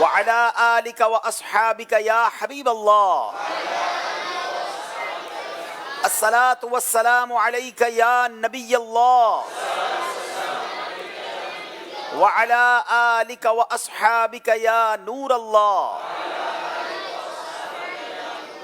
وعلى آلك وأصحابك يا حبيب الله الصلاة والسلام عليك يا نبي الله وعلى آلك وأصحابك يا نور الله.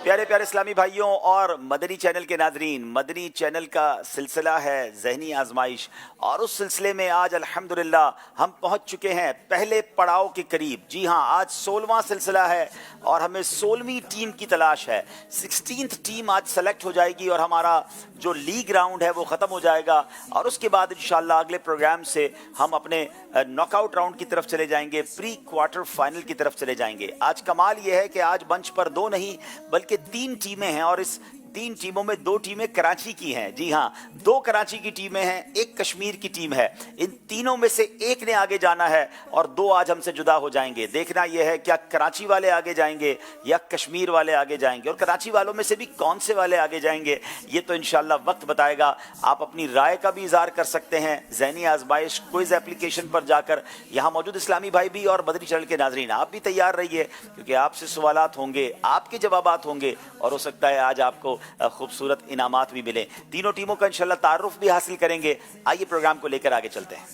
پیارے پیارے اسلامی بھائیوں اور مدنی چینل کے ناظرین، مدنی چینل کا سلسلہ ہے ذہنی آزمائش، اور اس سلسلے میں آج الحمدللہ ہم پہنچ چکے ہیں پہلے پڑاؤ کے قریب. جی ہاں، آج 16واں سلسلہ ہے اور ہمیں 16ویں ٹیم کی تلاش ہے. 16th ٹیم آج سلیکٹ ہو جائے گی اور ہمارا جو لیگ راؤنڈ ہے وہ ختم ہو جائے گا، اور اس کے بعد انشاءاللہ اگلے پروگرام سے ہم اپنے ناک آؤٹ راؤنڈ کی طرف چلے جائیں گے، پری کوارٹر فائنل کی طرف چلے جائیں گے. آج کمال یہ ہے کہ آج بنچ پر 2 نہیں بلکہ 3 ٹیمیں ہیں، اور اس 3 ٹیموں میں 2 ٹیمیں کراچی کی ہیں. جی ہاں، 2 کراچی کی ٹیمیں ہیں، 1 کشمیر کی ٹیم ہے. ان تینوں میں سے ایک نے آگے جانا ہے اور 2 آج ہم سے جدا ہو جائیں گے. دیکھنا یہ ہے کیا کراچی والے آگے جائیں گے یا کشمیر والے آگے جائیں گے، اور کراچی والوں میں سے بھی کون سے والے آگے جائیں گے یہ تو انشاءاللہ وقت بتائے گا. آپ اپنی رائے کا بھی اظہار کر سکتے ہیں ذہنی آزمائش کوئز اپلیکیشن پر جا کر. یہاں موجود اسلامی بھائی بھی اور مدنی چینل کے ناظرین آپ بھی تیار رہیے، کیونکہ آپ سے سوالات ہوں گے، آپ کے جوابات ہوں گے، اور ہو سکتا ہے آج آپ کو خوبصورت انعامات بھی ملیں. تینوں ٹیموں کا انشاءاللہ تعارف بھی حاصل کریں گے. آئیے پروگرام کو لے کر آگے چلتے ہیں.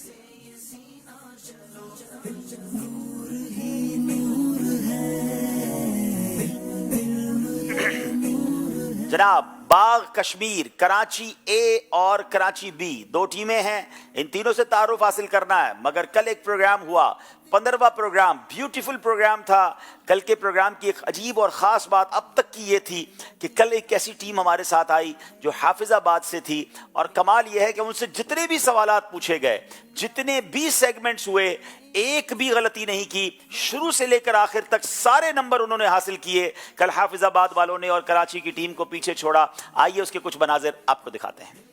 جناب، باغ کشمیر، کراچی اے اور کراچی بی 2 ٹیمیں ہیں. ان تینوں سے تعارف حاصل کرنا ہے. مگر کل ایک پروگرام ہوا، 15واں پروگرام، بیوٹیفل پروگرام تھا. کل کے پروگرام کی ایک عجیب اور خاص بات اب تک کی یہ تھی کہ کل ایک ایسی ٹیم ہمارے ساتھ آئی جو حافظ آباد سے تھی، اور کمال یہ ہے کہ ان سے جتنے بھی سوالات پوچھے گئے، جتنے بھی سیگمنٹس ہوئے، ایک بھی غلطی نہیں کی. شروع سے لے کر آخر تک سارے نمبر انہوں نے حاصل کیے. کل حافظ آباد والوں نے اور کراچی کی ٹیم کو پیچھے چھوڑا. آئیے اس کے کچھ مناظر آپ کو دکھاتے ہیں.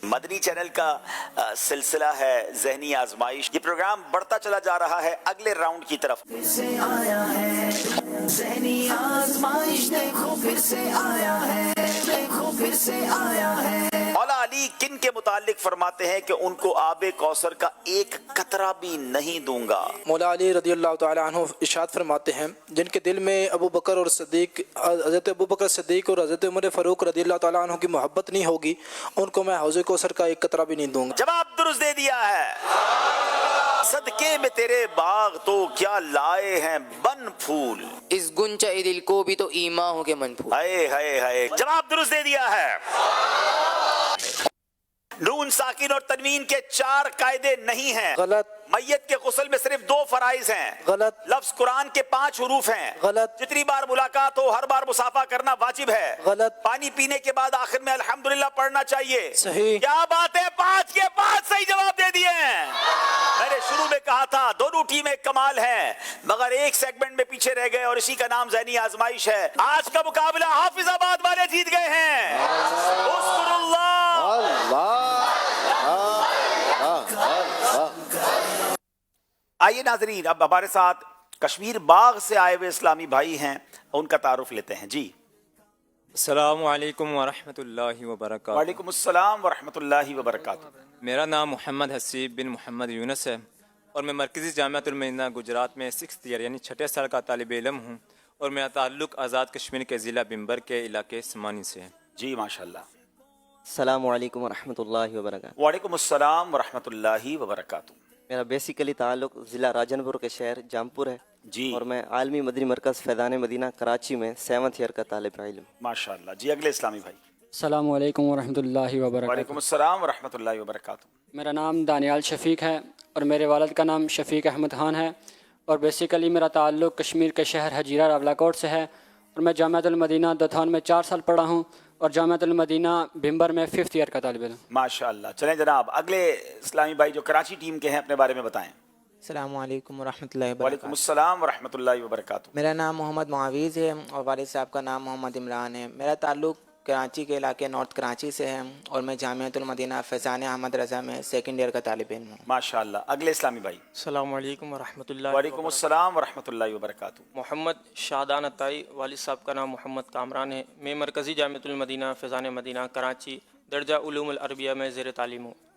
مدنی چینل کا سلسلہ ہے ذہنی آزمائش. یہ پروگرام بڑھتا چلا جا رہا ہے اگلے راؤنڈ کی طرف. پھر سے آیا ہے ذہنی آزمائش، دیکھو پھر سے آیا ہے، دیکھو پھر سے آیا ہے. مولا علی کن کے متعلق فرماتے ہیں کہ ان کو آب کوثر کا ایک قطرہ بھی نہیں دوں گا؟ مولا علی رضی اللہ تعالی عنہ ارشاد فرماتے ہیں جن کے دل میں ابو بکر اور صدیق، حضرت ابو بکر صدیق اور حضرت عمر فاروق رضی اللہ تعالی عنہ کی محبت نہیں ہوگی، ان کو میں حوض کوثر کا ایک قطرہ بھی نہیں دوں گا. جواب درست دے دیا ہے. صدقے میں تیرے باغ تو کیا لائے ہیں بن پھول، اس گنچہ دل کو بھی تو ایماں ہو کے من پھول. ہائے ہائے ہائے. جواب درست دے دیا ہے. نون ساکن اور تنوین کے 4 قاعدے نہیں ہیں. غلط. میت کے غسل میں صرف 2 فرائض ہیں. غلط. لفظ قرآن کے 5 حروف ہیں. غلط. جتنی بار ملاقات ہو ہر بار مصافحہ کرنا واجب ہے. غلط. پانی پینے کے بعد آخر میں الحمدللہ پڑھنا چاہیے. صحیح. کیا بات ہے، 5 کے 5 صحیح جواب دے دیے ہیں. میں نے شروع میں کہا تھا دونوں ٹیمیں کمال ہیں، مگر ایک سیگمنٹ میں پیچھے رہ گئے، اور اسی کا نام ذہنی آزمائش ہے. آج کا مقابلہ حافظ آباد والے جیت گئے ہیں. اذکر اللہ. آئیے ناظرین، اب ہمارے ساتھ کشمیر باغ سے آئے ہوئے اسلامی بھائی ہیں، ان کا تعارف لیتے ہیں. جی السلام علیکم ورحمۃ اللہ وبرکاتہ. وعلیکم السلام ورحمۃ اللہ وبرکاتہ. میرا نام محمد حسیب بن محمد یونس ہے، اور میں مرکزی جامعۃ المدینہ گجرات میں 6th ایئر یعنی 6 سال کا طالب علم ہوں، اور میرا تعلق آزاد کشمیر کے ضلع بمبر کے علاقے سمانی سے ہے. جی ماشاءاللہ. السلام علیکم ورحمۃ اللہ وبرکاتہ. وعلیکم السلام ورحمۃ اللہ وبرکاتہ. میرا بیسیکلی تعلق ضلع راجن پور کے شہر جامپور ہے، جی اور میں عالمی مدنی مرکز فیضان مدینہ کراچی میں 7th ایئر کا طالب علم. ماشاءاللہ. جی اگلے اسلامی بھائی. السلام علیکم ورحمۃ اللہ وبرکاتہ. وعلیکم السلام ورحمۃ اللہ وبرکاتہ. میرا نام دانیال شفیق ہے، اور میرے والد کا نام شفیق احمد خان ہے، اور بیسیکلی میرا تعلق کشمیر کے شہر حجیرہ راولاکوٹ سے ہے، اور میں جامعۃ المدینہ دتھان میں 4 سال پڑھا ہوں، اور جامعۃ المدینہ بمبر میں 5th ایئر کا طالب علم. ماشاءاللہ. چلیں جناب، اگلے اسلامی بھائی جو کراچی ٹیم کے ہیں اپنے بارے میں بتائیں. السلام علیکم ورحمۃ اللہ وعلیکم وبرکاتہ. السلام ورحمۃ اللہ وبرکاتہ. میرا نام محمد معاویز ہے، اور والد صاحب کا نام محمد عمران ہے. میرا تعلق کراچی کے علاقے نارتھ کراچی سے ہے، اور میں جامعۃ المدینہ فیضان احمد رضا میں 2nd ایئر کا طالب علم ہوں. ماشاءاللہ. اگلے اسلامی بھائی. السلام علیکم ورحمۃ اللہ. وعلیکم السلام ورحمۃ اللہ وبرکاتہ. محمد شادان عطائی، والد صاحب کا نام محمد کامران ہے. میں مرکزی جامعۃ المدینہ فیضان مدینہ کراچی درجہ علوم العربیہ میں زیر تعلیم ہوں.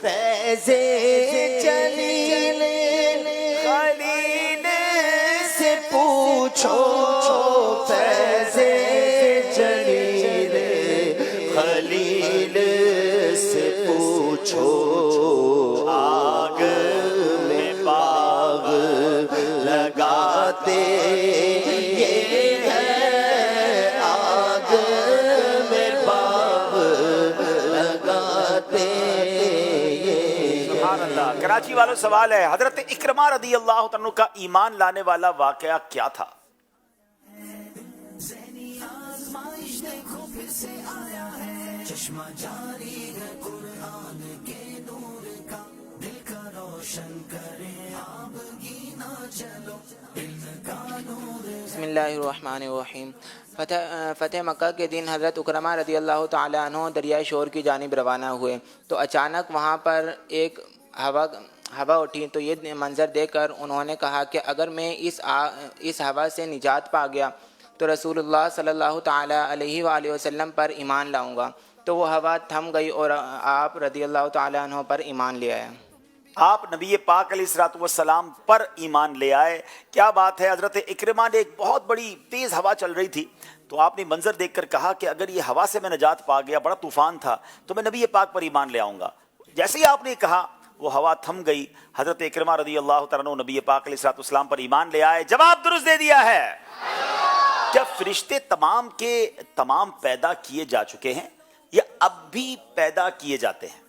فیض جلیل خلیل سے پوچھو فیض جلیل خلیل سے پوچھو آگ میں باغ لگاتے یہ ہے آگ میں باغ لگاتے سبحان اللہ. کراچی والوں سوال ہے حضرت اکرمہ رضی اللہ عنہ کا ایمان لانے والا واقعہ کیا تھا؟ ذہنی آزمائش دیکھو پھر سے آیا ہے چشمہ جاری ہے قرآن کے نور کا دل کا روشن کرے آپ گینا چلو علم کا نور بسم اللہ الرحمن الرحیم. فتح مکہ کے دن حضرت اکرمہ رضی اللہ تعالیٰ عنہ دریائے شور کی جانب روانہ ہوئے تو اچانک وہاں پر ایک ہوا اٹھی تو یہ منظر دیکھ کر انہوں نے کہا کہ اگر میں اس ہوا سے نجات پا گیا تو رسول اللہ صلی اللہ تعالیٰ علیہ وآلہ وسلم پر ایمان لاؤں گا. تو وہ ہوا تھم گئی اور آپ رضی اللہ تعالیٰ عنہ پر ایمان لے آئے. آپ نبی پاک علیہ الصلوۃ والسلام پر ایمان لے آئے. کیا بات ہے. حضرت اکرمہ نے ایک بہت بڑی تیز ہوا چل رہی تھی تو آپ نے منظر دیکھ کر کہا کہ اگر یہ ہوا سے میں نجات پا گیا, بڑا طوفان تھا, تو میں نبی پاک پر ایمان لے آؤں گا. جیسے ہی آپ نے کہا وہ ہوا تھم گئی. حضرت اکرمہ رضی اللہ تعالیٰ عنہ نبی پاک علیہ الصلوۃ والسلام پر ایمان لے آئے. جواب درست دے دیا ہے. کیا فرشتے تمام کے تمام پیدا کیے جا چکے ہیں یا اب بھی پیدا کیے جاتے ہیں؟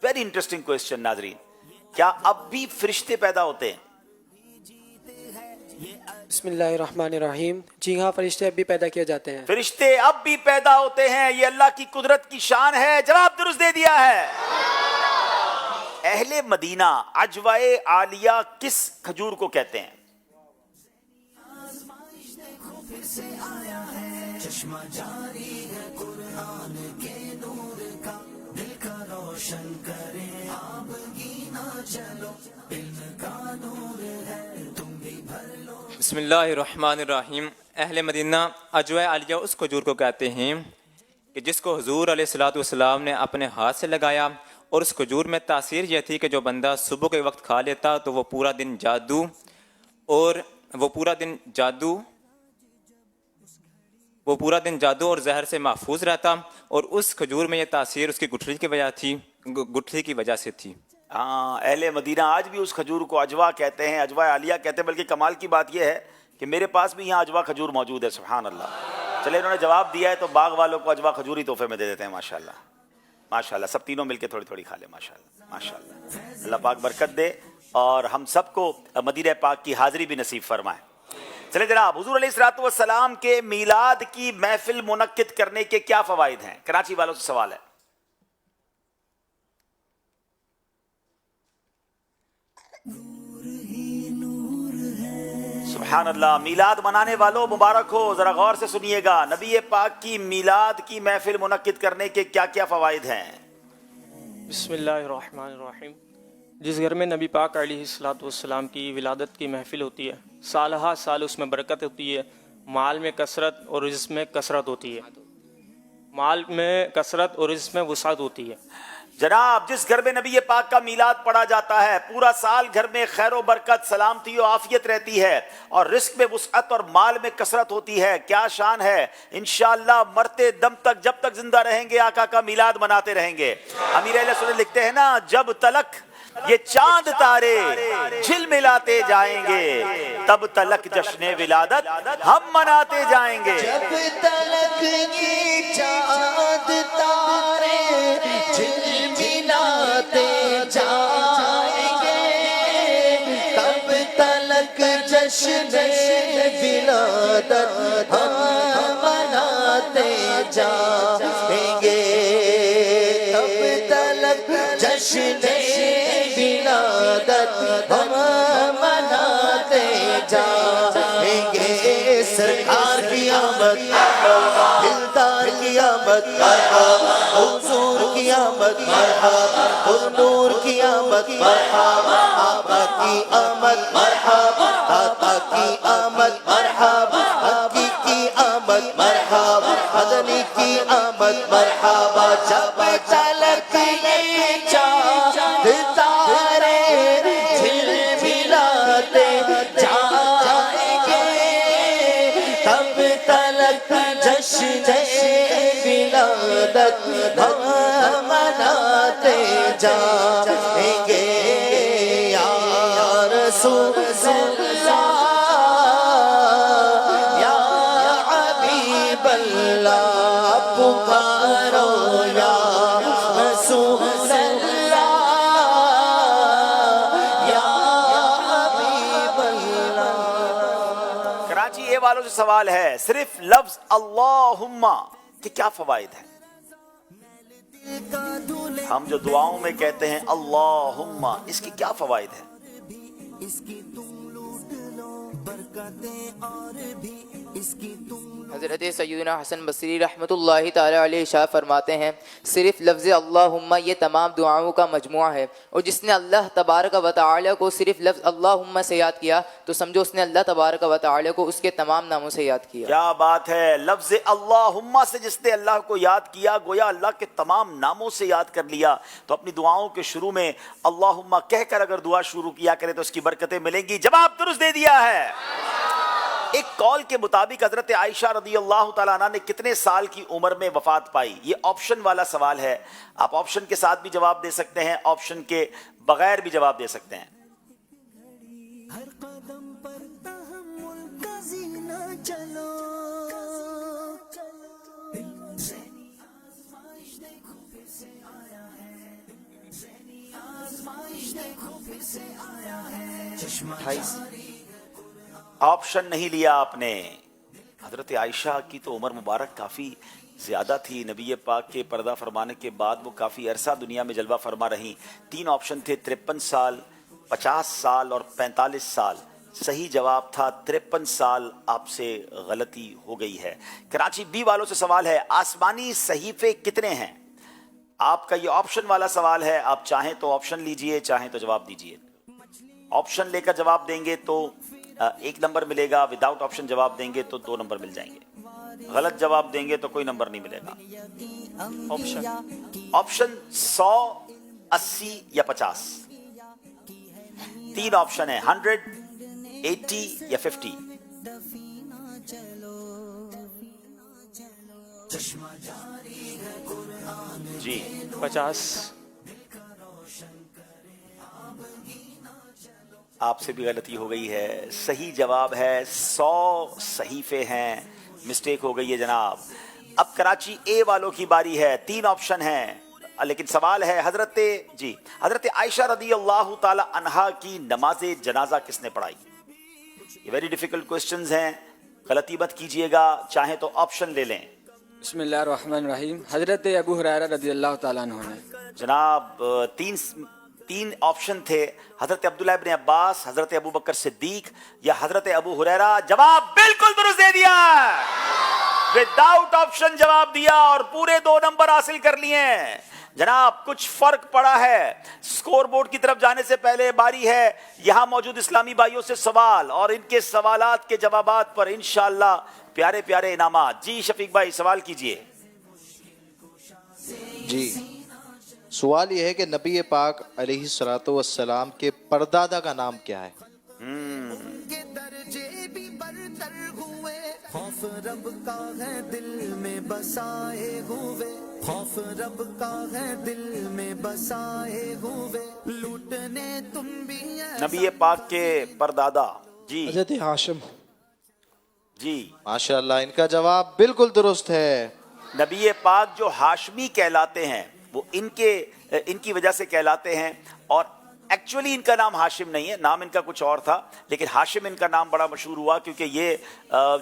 ویری انٹرسٹنگ کوسچن ناظرین. کیا اب بھی فرشتے پیدا ہوتے ہیں؟ بسم اللہ الرحمن الرحیم. جی ہاں, فرشتے اب بھی پیدا کیے جاتے ہیں. فرشتے اب بھی پیدا ہوتے ہیں, یہ اللہ کی قدرت کی شان ہے. جواب درست دے دیا ہے. اہل مدینہ عجوائے عالیہ کس کھجور کو کہتے ہیں؟ پھر سے آیا ہے چشمہ جاری ہے قرآن کے نور کا دل کا روشن کرے آپ گینا چلو علم کا نور ہے تم بھی بھر لو. بسم اللہ الرحمن الرحیم. اہل مدینہ عجوائے عالیہ اس کھجور کو کہتے ہیں کہ جس کو حضور علیہ الصلوۃ والسلام نے اپنے ہاتھ سے لگایا, اور اس کھجور میں تاثیر یہ تھی کہ جو بندہ صبح کے وقت کھا لیتا تو وہ پورا دن جادو اور زہر سے محفوظ رہتا, اور اس کھجور میں یہ تاثیر اس کی گٹھلی کی وجہ سے تھی. ہاں, اہل مدینہ آج بھی اس کھجور کو اجوا کہتے ہیں, اجوا عالیہ کہتے ہیں. بلکہ کمال کی بات یہ ہے کہ میرے پاس بھی یہاں اجوا کھجور موجود ہے. سبحان اللہ. چلے انہوں نے جواب دیا ہے تو باغ والوں کو اجوا کھجور ہی تحفے میں دے دیتے ہیں. ماشاءاللہ ماشاءاللہ. سب تینوں مل کے تھوڑی تھوڑی کھا لیں. ماشاءاللہ ماشاءاللہ. اللہ پاک برکت دے اور ہم سب کو مدینہ پاک کی حاضری بھی نصیب فرمائے. چلے جناب, حضور علیہ الصلوۃ والسلام کے میلاد کی محفل منعقد کرنے کے کیا فوائد ہیں؟ کراچی والوں سے سوال ہے. سبحان اللہ. میلاد منانے والوں مبارک ہو. ذرا غور سے سنیے گا. نبی پاک کی میلاد کی محفل منعقد کرنے کے کیا کیا فوائد ہیں؟ بسم اللہ الرحمن الرحیم. جس گھر میں نبی پاک علیہ الصلوۃ والسلام کی ولادت کی محفل ہوتی ہے, سالہ سال اس میں برکت ہوتی ہے, مال میں کثرت اور رزق میں کثرت ہوتی ہے. مال میں کثرت اور رزق میں وسعت ہوتی ہے. جناب, جس گھر میں نبی پاک کا میلاد پڑھا جاتا ہے پورا سال گھر میں خیر و برکت, سلامتی و عافیت رہتی ہے, اور رزق میں وسعت اور مال میں کثرت ہوتی ہے. کیا شان ہے. انشاءاللہ مرتے دم تک جب تک زندہ رہیں گے آقا کا میلاد مناتے رہیں گے. امیر اہل سنت لکھتے ہیں نا, جب تلک یہ چاند تارے جھل ملاتے جائیں گے تب تلک جشن ولادت ہم مناتے جائیں گے. جب تلک یہ چاند تارے جھل ملاتے جائیں گے تب تلک جشن ولادت ہم مناتے جائیں گے. تب تلک جشن ہم مناتے جائیں گے. سرکار کی آمد, دلدار کی آمد, حضور کی آمد, نور کی آمد, آقا کی آمد, آقا کی آمد, حقی کی آمد, مدنی کی آمد, مرحبا. جب تلک یہ جائیں گے تب تلک جشن ولادت ہم مناتے جائیں گے یا رسول اللہ یا حبیب اللہ پکارو یا رسول اللہ یا حبیب اللہ. کراچی اے والوں سے سوال ہے صرف لفظ اللہم کے کیا فوائد ہیں؟ ہم جو دعاؤں میں کہتے ہیں اللہم اس کے کیا فوائد ہیں؟ اس کی تم لوٹ لو برکتیں اور بھی اس کی تم حضرت سیدنا حسن بصری رحمۃ اللہ تعالی علیہ ارشاد فرماتے ہیں صرف لفظ اللہم یہ تمام دعاؤں کا مجموعہ ہے، اور جس نے اللہ تبارک و تعالی کو صرف لفظ اللہم سے یاد کیا تو سمجھو اس نے اللہ تبارک و تعالی کو اس کے تمام ناموں سے یاد کیا. کیا بات ہے، لفظ اللہم سے جس نے اللہ کو یاد کیا گویا اللہ کے تمام ناموں سے یاد کر لیا. تو اپنی دعاؤں کے شروع میں اللہم کہہ کر اگر دعا شروع کیا کرے تو اس کی برکتیں ملیں گی. جواب درست دے دیا ہے. ایک قول کے مطابق حضرت عائشہ رضی اللہ تعالیٰ عنہ نے کتنے سال کی عمر میں وفات پائی؟ یہ آپشن والا سوال ہے. آپ آپشن کے ساتھ بھی جواب دے سکتے ہیں، آپشن کے بغیر بھی جواب دے سکتے ہیں. ہر قدم پر تحمل کا زینہ چلو ذہنی آزمائش دیکھو پھر سے آیا ہے ذہنی آزمائش دیکھو پھر سے آیا ہے چشمہ 28 آپشن نہیں لیا آپ نے. حضرت عائشہ کی تو عمر مبارک کافی زیادہ تھی. نبی پاک کے پردہ فرمانے کے بعد وہ کافی عرصہ دنیا میں جلوہ فرما رہی. 3 آپشن تھے، 53 سال، 50 سال اور 45 سال. صحیح جواب تھا 53 سال. آپ سے غلطی ہو گئی ہے. کراچی بی والوں سے سوال ہے آسمانی صحیفے کتنے ہیں؟ آپ کا یہ آپشن والا سوال ہے. آپ چاہیں تو آپشن لیجئے، چاہیں تو جواب دیجئے. آپشن لے کر جواب دیں گے تو 1 نمبر ملے گا، وداؤٹ آپشن جواب دیں گے تو 2 نمبر مل جائیں گے، غلط جواب دیں گے تو کوئی نمبر نہیں ملے گا. آپشن 100، 80 یا 50. 3 آپشن ہے 100، 80 یا 50. جی 50. آپ سے بھی غلطی ہو گئی ہے. صحیح جواب ہے 100 صحیفے ہیں. مسٹیک ہو گئی ہے جناب. اب کراچی اے والوں کی باری ہے. 3 آپشن ہیں لیکن سوال ہے حضرت عائشہ رضی اللہ تعالی عنہا کی نماز جنازہ کس نے پڑھائی؟ یہ ویری ڈیفیکلٹ کوسچنز ہیں، غلطی مت کیجئے گا. چاہیں تو آپشن لے لیں. بسم اللہ الرحمن الرحیم. حضرت ابو ہریرہ رضی اللہ تعالیٰ عنہ نے. جناب 3 آپشن تھے، حضرت عبداللہ ابن عباس، حضرت ابو بکر صدیق یا حضرت ابو ہریرہ. جواب بالکل درست دے دیا، وداؤٹ آپشن جواب دیا اور پورے 2 نمبر حاصل کر لیے. جناب کچھ فرق پڑا ہے. سکور بورڈ کی طرف جانے سے پہلے باری ہے یہاں موجود اسلامی بھائیوں سے سوال اور ان کے سوالات کے جوابات پر انشاءاللہ پیارے پیارے انعامات. جی شفیق بھائی سوال کیجئے. جی سوال یہ ہے کہ نبی پاک علیہ الصلوۃ والسلام کے پردادا کا نام کیا ہے؟ کے درجے بھی برتر ہوئے خوف رب کا ہے دل میں بسائے ہوئے خوف رب کا ہے دل میں بسائے ہوئے لوٹنے تم بھی نبی پاک کے پردادا جی حضرت ہاشم. جی ماشاءاللہ ان کا جواب بالکل درست ہے. نبی پاک جو ہاشمی کہلاتے ہیں وہ ان کی وجہ سے کہلاتے ہیں اور ایکچولی ان کا نام ہاشم نہیں ہے، نام ان کا کچھ اور تھا لیکن ہاشم ان کا نام بڑا مشہور ہوا کیونکہ یہ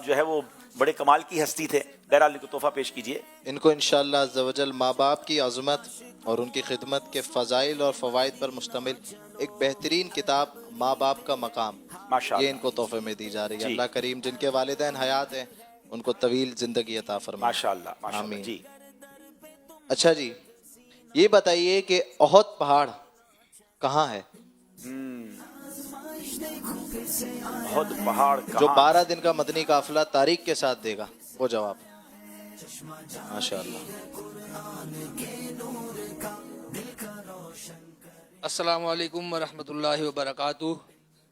جو ہے وہ بڑے کمال کی ہستی تھے. بہرحال ان کو تحفہ پیش کیجئے. ان کو انشاءاللہ عز و جل ماں باپ کی عظمت اور ان کی خدمت کے فضائل اور فوائد پر مشتمل ایک بہترین کتاب ماں باپ کا مقام یہ ان کو تحفے میں دی جا رہی ہے. اللہ کریم جن کے والدین حیات ہیں ان کو طویل زندگی عطا فرمائے. ماشاءاللہ آمین. جی اچھا جی یہ بتائیے کہ احد پہاڑ کہاں ہے؟ احد پہاڑ جو 12 دن کا مدنی قافلہ تاریخ کے ساتھ دے گا وہ جواب. ماشاءاللہ. السلام علیکم ورحمۃ اللہ وبرکاتہ.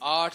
8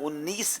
19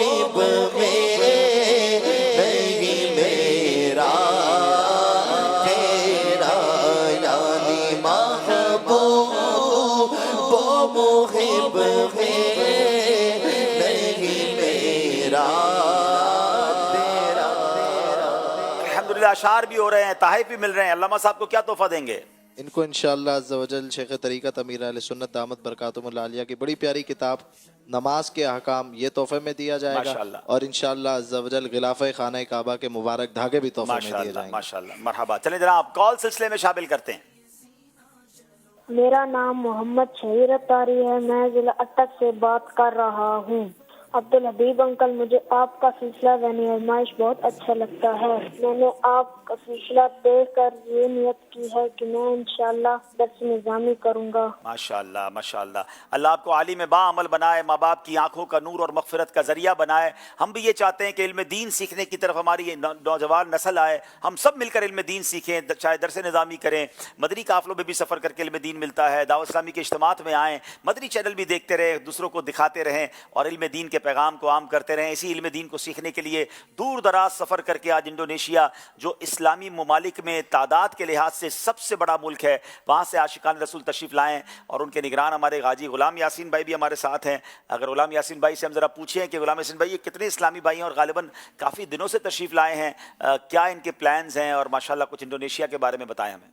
محب میں نہیں میرا تیرا یعنی محبوب وہ محب میں نہیں میرا الحمدللہ اشعار بھی ہو رہے ہیں، تحائف بھی مل رہے ہیں. علامہ صاحب کو کیا تحفہ دیں گے؟ ان کو انشاءاللہ عز و جل شیخ طریقت امیر اہل سنت دامت برکاتہم العالیہ کی بڑی پیاری کتاب نماز کے احکام یہ تحفے میں دیا جائے گا، اور انشاءاللہ عز و جل غلاف خانہ کعبہ کے مبارک دھاگے بھی تحفے میں دیے جائیں گے. ماشاءاللہ مرحبا. چلیں جناب کال سلسلے میں شامل کرتے ہیں. میرا نام محمد شہیر اتاری ہے، میں ضلع اٹک سے بات کر رہا ہوں. عبدالحبیب انکل، مجھے آپ کا سلسلہ ذہنی آزمائش بہت اچھا لگتا ہے. میں نے آپ کا سلسلہ دیکھ کر یہ نیت کی ہے کہ میں انشاءاللہ درس نظامی کروں گا. ماشاءاللہ ماشاءاللہ. اللہ آپ کو عالم با عمل بنائے، ماں باپ کی آنکھوں کا نور اور مغفرت کا ذریعہ بنائے. ہم بھی یہ چاہتے ہیں کہ علم دین سیکھنے کی طرف ہماری یہ نوجوان نسل آئے، ہم سب مل کر علم دین سیکھیں، چاہے درس نظامی کریں، مدنی قافلوں میں بھی سفر کر کے علم دین ملتا ہے، دعوت اسلامی کے اجتماعات میں آئیں، مدنی چینل بھی دیکھتے رہیں، دوسروں کو دکھاتے رہیں اور علم دین کے پیغام کو عام کرتے رہیں. اسی علم دین کو سیکھنے کے لیے دور دراز سفر کر کے آج انڈونیشیا جو اسلامی ممالک میں تعداد کے لحاظ سے سب سے بڑا ملک ہے، وہاں سے عاشقان رسول تشریف لائیں اور ان کے نگران ہمارے غازی غلام یاسین بھائی بھی ہمارے ساتھ ہیں. اگر غلام یاسین بھائی سے ہم ذرا پوچھیں کہ غلام یاسین بھائی یہ کتنے اسلامی بھائی ہیں اور غالباً کافی دنوں سے تشریف لائے ہیں، کیا ان کے پلانز ہیں اور ماشاءاللہ کچھ انڈونیشیا کے بارے میں بتائیں ہمیں.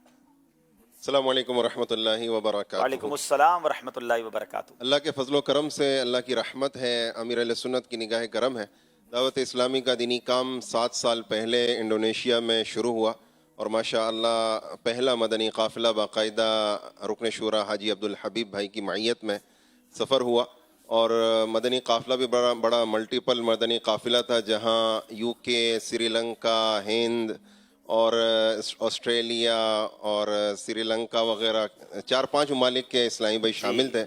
السلام علیکم ورحمۃ اللہ وبرکاتہ. وعلیکم السلام ورحمۃ اللہ وبرکاتہ. اللہ کے فضل و کرم سے اللہ کی رحمت ہے، امیر اہل سنت کی نگاہ کرم ہے. دعوت اسلامی کا دینی کام 7 سال پہلے انڈونیشیا میں شروع ہوا اور ماشاءاللہ پہلا مدنی قافلہ باقاعدہ رکن شورا حاجی عبدالحبیب بھائی کی معیت میں سفر ہوا اور مدنی قافلہ بھی بڑا ملٹیپل مدنی قافلہ تھا، جہاں یو کے، سری لنکا، ہند اور آسٹریلیا اور سری لنکا وغیرہ 4-5 ممالک کے اسلامی بھائی شامل تھے.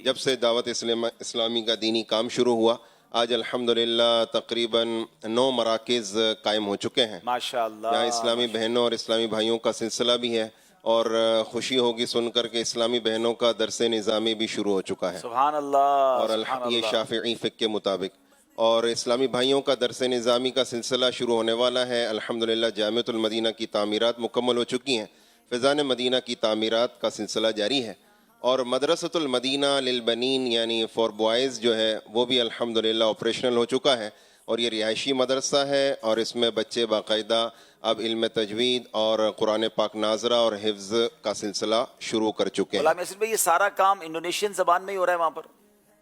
جب سے دعوت اسلامی کا دینی کام شروع ہوا آج الحمدللہ تقریباً 9 مراکز قائم ہو چکے ہیں ماشاءاللہ. یہاں اسلامی بہنوں اور اسلامی بھائیوں کا سلسلہ بھی ہے اور خوشی ہوگی سن کر کے اسلامی بہنوں کا درس نظامی بھی شروع ہو چکا ہے. سبحان اللہ. اور یہ شافعی فقہ کے مطابق اور اسلامی بھائیوں کا درس نظامی کا سلسلہ شروع ہونے والا ہے. الحمدللہ جامعۃ المدینہ کی تعمیرات مکمل ہو چکی ہیں، فیضان مدینہ کی تعمیرات کا سلسلہ جاری ہے اور مدرسۃ المدینہ للبنین یعنی فار بوائز جو ہے وہ بھی الحمدللہ آپریشنل ہو چکا ہے اور یہ رہائشی مدرسہ ہے اور اس میں بچے باقاعدہ اب علم تجوید اور قرآن پاک ناظرہ اور حفظ کا سلسلہ شروع کر چکے ہیں. غلام یاسین بھائی یہ سارا کام انڈونیشین زبان میں ہی ہو رہا ہے وہاں پر؟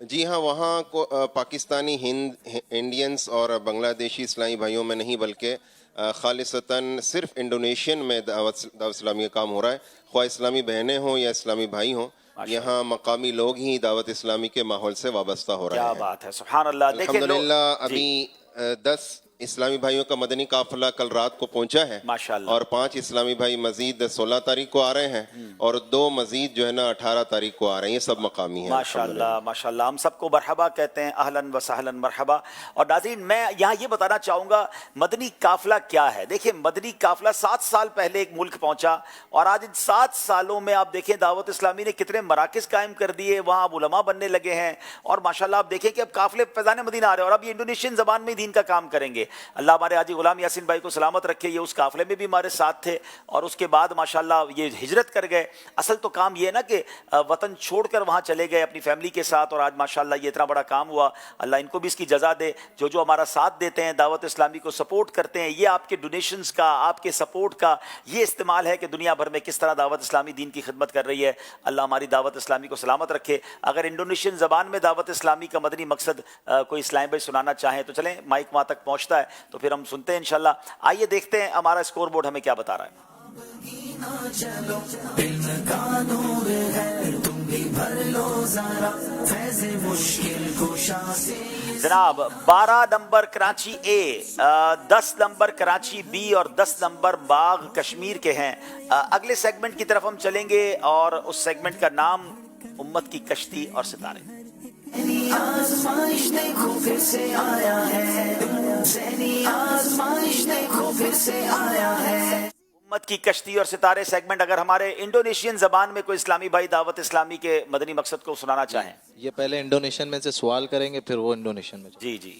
جی ہاں، وہاں پاکستانی، انڈینس اور بنگلہ دیشی اسلامی بھائیوں میں نہیں بلکہ خالصتاً صرف انڈونیشین میں دعوت اسلامی کا کام ہو رہا ہے. خواہ اسلامی بہنیں ہوں یا اسلامی بھائی ہوں، یہاں مقامی لوگ ہی دعوت اسلامی کے ماحول سے وابستہ ہو رہے ہیں. کیا بات ہے، سبحان اللہ. الحمدللہ ابھی 10 اسلامی بھائیوں کا مدنی قافلہ کل رات کو پہنچا ہے ماشاءاللہ اور 5 اسلامی بھائی مزید 16 تاریخ کو آ رہے ہیں اور 2 مزید جو ہے نا 18 تاریخ کو آ رہے ہیں. یہ سب مقامی ہیں. ماشاءاللہ ماشاءاللہ. ہم سب کو مرحبا کہتے ہیں، اہلاً و سہلاً مرحبا. اور ناظرین میں یہاں یہ بتانا چاہوں گا مدنی قافلہ کیا ہے. دیکھیں مدنی قافلہ 7 سال پہلے ایک ملک پہنچا اور آج ان 7 سالوں میں آپ دیکھیں دعوت اسلامی نے کتنے مراکز قائم کر دیے، وہاں اب علماء بننے لگے ہیں اور ماشاءاللہ آپ دیکھیں کہ اب قافلے فیضان مدینہ آ رہے ہیں اور اب یہ انڈونیشین زبان میں دین کا کام کریں گے. اللہ ہمارے حاجی غلام یاسین بھائی کو سلامت رکھے، یہ اس قافلے میں بھی ہمارے ساتھ تھے اور اس کے بعد ماشاءاللہ یہ ہجرت کر گئے. اصل تو کام یہ ہے نا کہ وطن چھوڑ کر وہاں چلے گئے اپنی فیملی کے ساتھ اور آج ماشاءاللہ یہ اتنا بڑا کام ہوا. اللہ ان کو بھی اس کی جزا دے. جو ہمارا ساتھ دیتے ہیں، دعوت اسلامی کو سپورٹ کرتے ہیں، یہ آپ کے ڈونیشنز کا، آپ کے سپورٹ کا یہ استعمال ہے کہ دنیا بھر میں کس طرح دعوت اسلامی دین کی خدمت کر رہی ہے. اللہ ہماری دعوت اسلامی کو سلامت رکھے. اگر انڈونیشین زبان میں دعوت اسلامی کا مدنی مقصد کوئی اسلامی بھائی سنانا چاہیں تو چلیں، مائک وہاں تک پہنچتا ہے تو پھر ہم سنتے ہیں انشاءاللہ. آئیے دیکھتے ہیں ہمارا اسکور بورڈ ہمیں کیا بتا رہا ہے. چلو علم کا نور ہے، تم بھی بھر لو ذرا فیض مشکل کشا سے. جناب 12 number Karachi A, 10 number Karachi B اور 10 نمبر باغ کشمیر کے ہیں. اگلے سیگمنٹ کی طرف ہم چلیں گے اور اس سیگمنٹ کا نام امت کی کشتی اور ستارے. آزمائش دیکھو پھر سے آیا ہے، ذہنی آزمائش دیکھو پھر سے آیا ہے. امت کی کشتی اور ستارے سیگمنٹ. اگر ہمارے انڈونیشین زبان میں کوئی اسلامی بھائی دعوت اسلامی کے مدنی مقصد کو سنانا چاہیں. یہ پہلے انڈونیشین میں سے سوال کریں گے پھر وہ انڈونیشین میں. جی جی.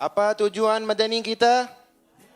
Apa tujuan madani kita?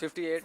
58.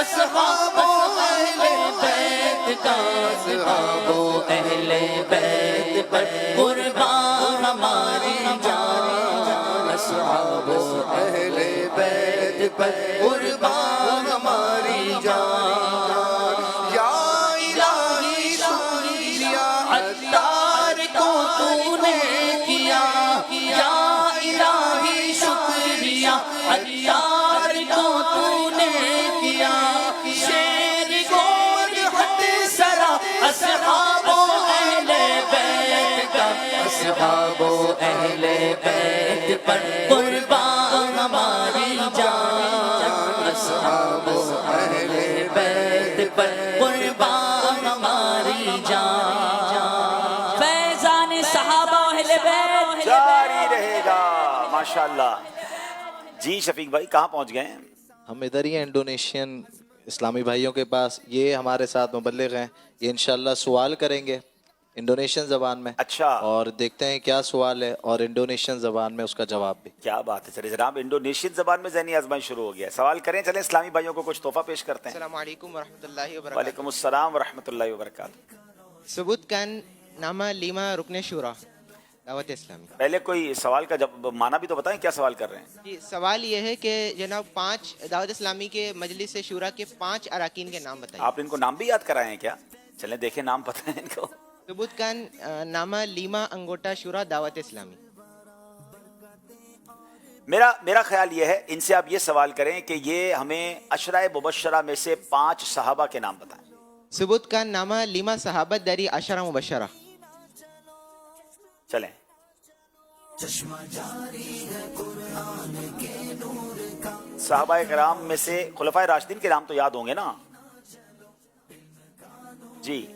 اصحاب اہل بیت کا اصحاب اہل بیت پر قربان ہماری جان اصحاب اہل بیت پر قربان ہماری جان یا الہی شکریہ عطار کو تو نے کیا یا الہی شکریہ عطار کو تو نے کیا شیر گور ہٹ سرا اصحاب اہل بیت کا اصحاب اہل بیت پر قربان ہماری جان اصحاب اہل بیت پر قربان ہماری جان فیضان صحابہ اہل بیت جاری رہے گا ماشاءاللہ. جی شفیق بھائی کہاں پہنچ گئے ہیں؟ ہم ادھر ہی ہیں انڈونیشین اسلامی بھائیوں کے پاس. یہ ہمارے ساتھ مبلغ ہیں. یہ انشاءاللہ سوال کریں گے انڈونیشین زبان میں. اچھا اور دیکھتے ہیں کیا سوال ہے اور انڈونیشین زبان میں اس کا جواب بھی. کیا بات ہے. چلیے جناب انڈونیشین زبان میں ذہنی آزمائش شروع ہو گیا ہے. سوال کریں. چلیں اسلامی بھائیوں کو کچھ تحفہ پیش کرتے ہیں. السلام علیکم ورحمۃ اللہ وبرکاتہ. وعلیکم السلام ورحمۃ اللہ وبرکاتہ. ثبوت کا نامہ لیما رکن شورا دعوت اسلامی. پہلے کوئی سوال کا جب معنی بھی تو بتائیں کیا سوال کر رہے ہیں. جی سوال یہ ہے کہ جناب 5 دعوت اسلامی کے مجلس شورا کے 5 اراکین کے نام بتائیے. آپ ان کو نام بھی یاد کرائے ہیں کیا؟ چلیں دیکھیں نام پتہ ہے ان کو. ثبوت کا نامہ لیما انگوٹا شورا دعوت اسلامی. میرا خیال یہ ہے ان سے آپ یہ سوال کریں کہ یہ ہمیں عشرہ مبشرہ میں سے 5 صحابہ کے نام بتائیں. ثبوت کا نامہ لیما صحابت دری عشرہ مبشرہ. چلیں صحابہ کرام میں سے خلفائے راشدین کے نام تو یاد ہوں گے نا؟ جی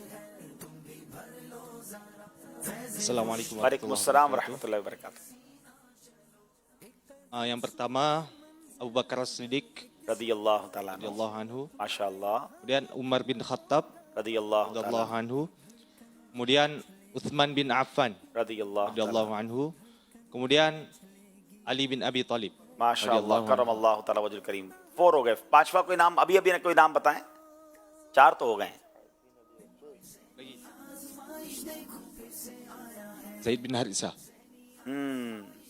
Assalamualaikum warahmatullahi وعلیکم السلام ورحمۃ اللہ وبرکاتہ. Yang pertama Abu Bakar As-Siddiq رضی اللہ تعالیٰ عنہ. radhiyallahu anhu. ماشاء اللہ. Kemudian Umar bin Khattab رضی اللہ radhiyallahu anhu. Kemudian Uthman bin Affan رضی اللہ radhiyallahu anhu. Kemudian Ali bin Abi Thalib. ماشاء اللہ کرم اللہ تعالیٰ وجہ کریم. 4 ہو گئے. 5واں کوئی نام ابھی کوئی نام بتائیں. 4 تو ہو گئے ہیں. Zaid bin Harithah.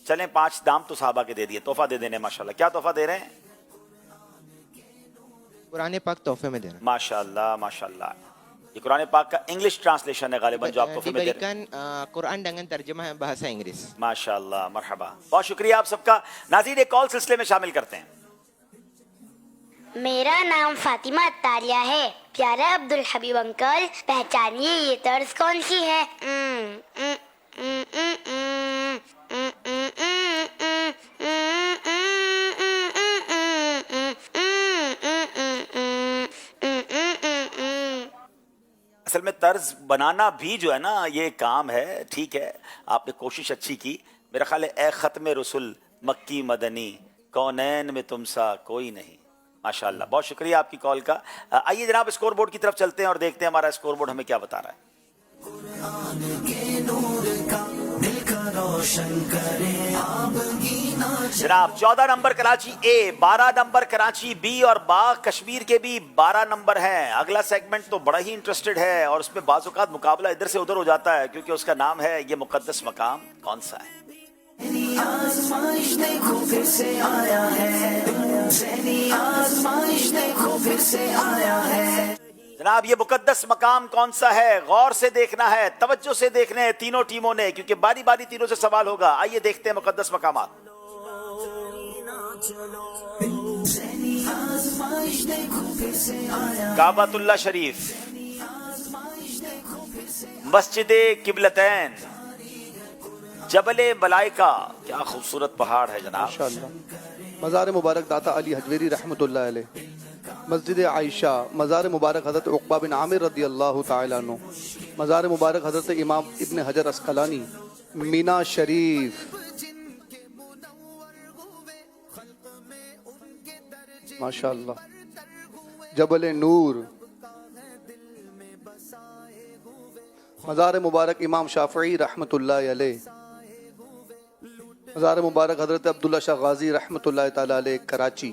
چلیں 5 نام تو صحابہ کے دے دیے. تحفہ دے دینے ماشاءاللہ. کیا تحفہ دے رہے ہیں؟ قرآن پاک تحفے میں دے رہے ہیں. ماشاءاللہ ماشاءاللہ. یہ قرآن پاک کا انگلش ٹرانسلیشن ہے غالباً جو آپ تحفے میں دے رہے ہیں. قرآن ڈنگن ترجمہ ہے بحثہ انگریز. ماشاءاللہ مرحبا. بہت شکریہ آپ سب کا. ناظرین ایک کال سلسلے میں شامل کرتے ہیں. میرا نام فاطمہ اتاریہ ہے. پیارا عبدالحبیب انکل پہچانیے یہ طرز کون سی ہے؟ اصل میں طرز بنانا بھی جو ہے نا یہ کام ہے. ٹھیک ہے آپ نے کوشش اچھی کی. میرا خیال ہے اے ختم رسول مکی مدنی کونین میں تم سا کوئی نہیں. ماشاءاللہ بہت شکریہ آپ کی کال کا. آئیے جناب اسکور بورڈ کی طرف چلتے ہیں اور دیکھتے ہیں ہمارا اسکور بورڈ ہمیں کیا بتا رہا ہے. جناب 14 number Karachi A, 12 number Karachi B اور با کشمیر کے بھی 12 نمبر ہیں. اگلا سیگمنٹ تو بڑا ہی انٹرسٹڈ ہے اور اس میں بعض اوقات مقابلہ ادھر سے ادھر ہو جاتا ہے کیونکہ اس کا نام ہے یہ مقدس مقام کون سا ہے. آزمائش دیکھو پھر سے آیا ہے. آزمائش دیکھو پھر سے آیا ہے. جناب یہ مقدس مقام کون سا ہے؟ غور سے دیکھنا ہے، توجہ سے دیکھنے ہیں تینوں ٹیموں نے کیونکہ باری باری تینوں سے سوال ہوگا. آئیے دیکھتے ہیں مقدس مقامات. کعبۃ اللہ شریف، مسجد قبلتین، جبل ملائکہ. کیا خوبصورت پہاڑ ہے جناب. ماشاءاللہ. مزار مبارک داتا علی حجویری رحمۃ اللہ علیہ. مسجد عائشہ، مزار مبارک حضرت عقبہ بن عامر رضی اللہ تعالیٰ عنہ. مزار مبارک حضرت امام ابن حجر عسقلانی. مینا شریف. ماشاءاللہ. جبل نور. مزار مبارک امام شافعی رحمۃ اللہ علیہ. مزار مبارک حضرت عبداللہ شاہ غازی رحمۃ اللہ تعالیٰ علیہ کراچی.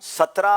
17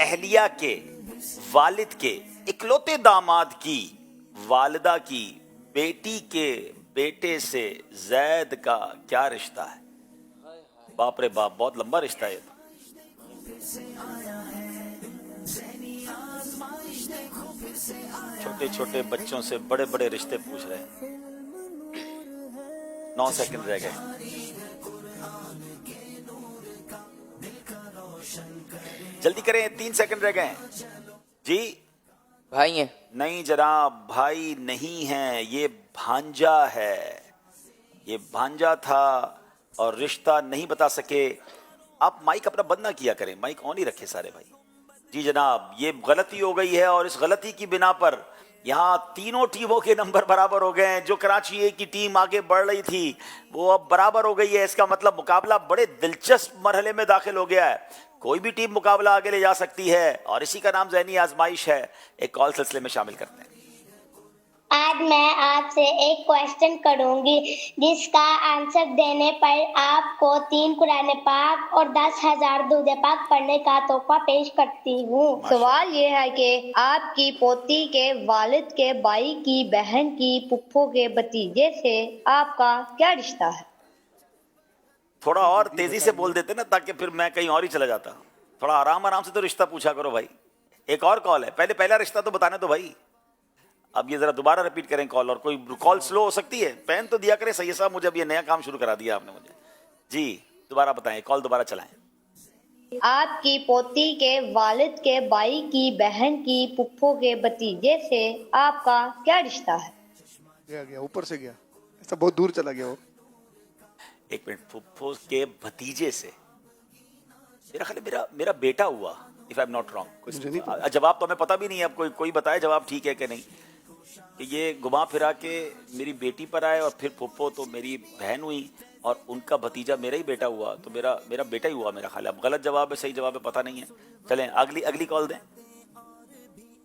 اہلیہ کے والد کے اکلوتے داماد کی والدہ کی بیٹی کے بیٹے سے زید کا کیا رشتہ ہے؟ باپ رے باپ، بہت لمبا رشتہ ہے یہ تو۔ چھوٹے چھوٹے بچوں سے بڑے بڑے رشتے پوچھ رہے ہیں۔ 9 سیکنڈ رہ گئے، جلدی کریں، 3 سیکنڈ رہ گئے۔ جی بھائی ہیں؟ نہیں جناب، بھائی نہیں ہیں، یہ بھانجا ہے، یہ بھانجا تھا اور رشتہ نہیں بتا سکے۔ آپ مائک اپنا بند نہ کیا کریں، مائک آن ہی رکھے سارے بھائی۔ جی جناب، یہ غلطی ہو گئی ہے اور اس غلطی کی بنا پر یہاں تینوں ٹیموں کے نمبر برابر ہو گئے ہیں۔ جو کراچی اے کی ٹیم آگے بڑھ رہی تھی وہ اب برابر ہو گئی ہے۔ اس کا مطلب مقابلہ بڑے دلچسپ مرحلے میں داخل ہو گیا ہے، کوئی بھی ٹیم مقابلہ آگے لے جا سکتی ہے، اور اسی کا نام ذہنی آزمائش ہے۔ ایک کال سلسلے میں شامل کرتے ہیں۔ آج میں آپ سے ایک کویسچن کروں گی جس کا آنسر دینے پر آپ کو 3 قرآن پاک اور 10,000 درود پاک پڑھنے کا تحفہ پیش کرتی ہوں۔ سوال یہ ہے کہ آپ کی پوتی کے والد کے بھائی کی بہن کی پھپھو کے بھتیجے سے آپ کا کیا رشتہ ہے؟ تھوڑا اور تیزی سے بول دیتے نا تاکہ پھر میں کہیں اور ہی چلا جاتا۔ تھوڑا آرام سے تو رشتہ پوچھا کرو بھائی۔ ایک اور کال ہے، پہلا رشتہ تو بتانے دو بھائی۔ اب یہ ذرا دوبارہ ریپیٹ کریں کال، اور کوئی کال سلو ہو سکتی ہے، پین تو دیا کریں سید صاحب، مجھے اب یہ نیا کام شروع کرا دیا آپ نے مجھے۔ جی دوبارہ بتائیں، کال دوبارہ چلائیں۔ آپ کی پوتی کے والد کے بھائی کی بہن کی پھپھو کے بھتیجے سے آپ کا کیا رشتہ ہے؟ گیا اوپر سے گیا، ایسا بہت دور چلا گیا وہ۔ ایک منٹ، پھپھو کے بھتیجے سے، میرا خیال ہے میرا بیٹا ہوا، if I'm not wrong۔ جواب تو ہمیں پتہ بھی نہیں ہے، اب کوئی بتائے جواب ٹھیک ہے کہ نہیں، کہ یہ گھما پھرا کے میری بیٹی پر آئے اور پھر پھپھو تو میری بہن ہوئی اور ان کا بھتیجا میرا ہی بیٹا ہوا، تو میرا بیٹا ہی ہوا میرا خیال ہے۔ اب غلط جواب ہے صحیح جواب ہے پتہ نہیں ہے، چلیں اگلی کال دیں۔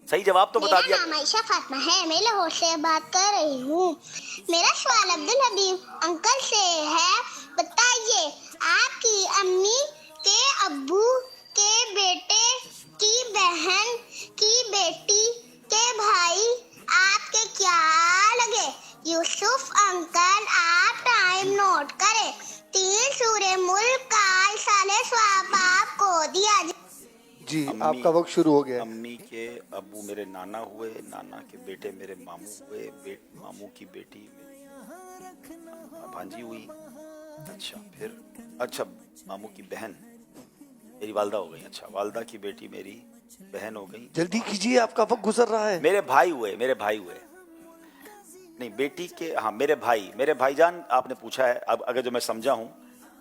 صحیح جواب تو بتا دیا۔ میرا نام عائشہ فاطمہ ہے، میں لاہور سے بات کر رہی ہوں۔ میرا سوال عبدالحبیب انکل سے ہے، بتائیے آپ کی امی کے ابو کے بیٹے کی بہن کی بیٹی کے بھائی آپ کے کیا لگے؟ یوسف انکل آپ ٹائم نوٹ کریں۔ 3 سورہ ملک کا سالے ثواب آپ کو دیا جی آپ کا وقت شروع ہو گیا۔ امی کے ابو میرے نانا ہوئے، نانا کے بیٹے میرے ماموں ہوئے، ماموں کی بیٹی میری بھانجی ہوئی، اچھا ماموں کی بہن میری والدہ ہو گئی، اچھا والدہ کی بیٹی میری بہن ہو گئی۔ جلدی کیجیے، آپ کا وقت گزر رہا ہے۔ میرے بھائی ہوئے نہیں، بیٹی کے، ہاں میرے بھائی جان آپ نے پوچھا ہے۔ اب اگر جو میں سمجھا ہوں،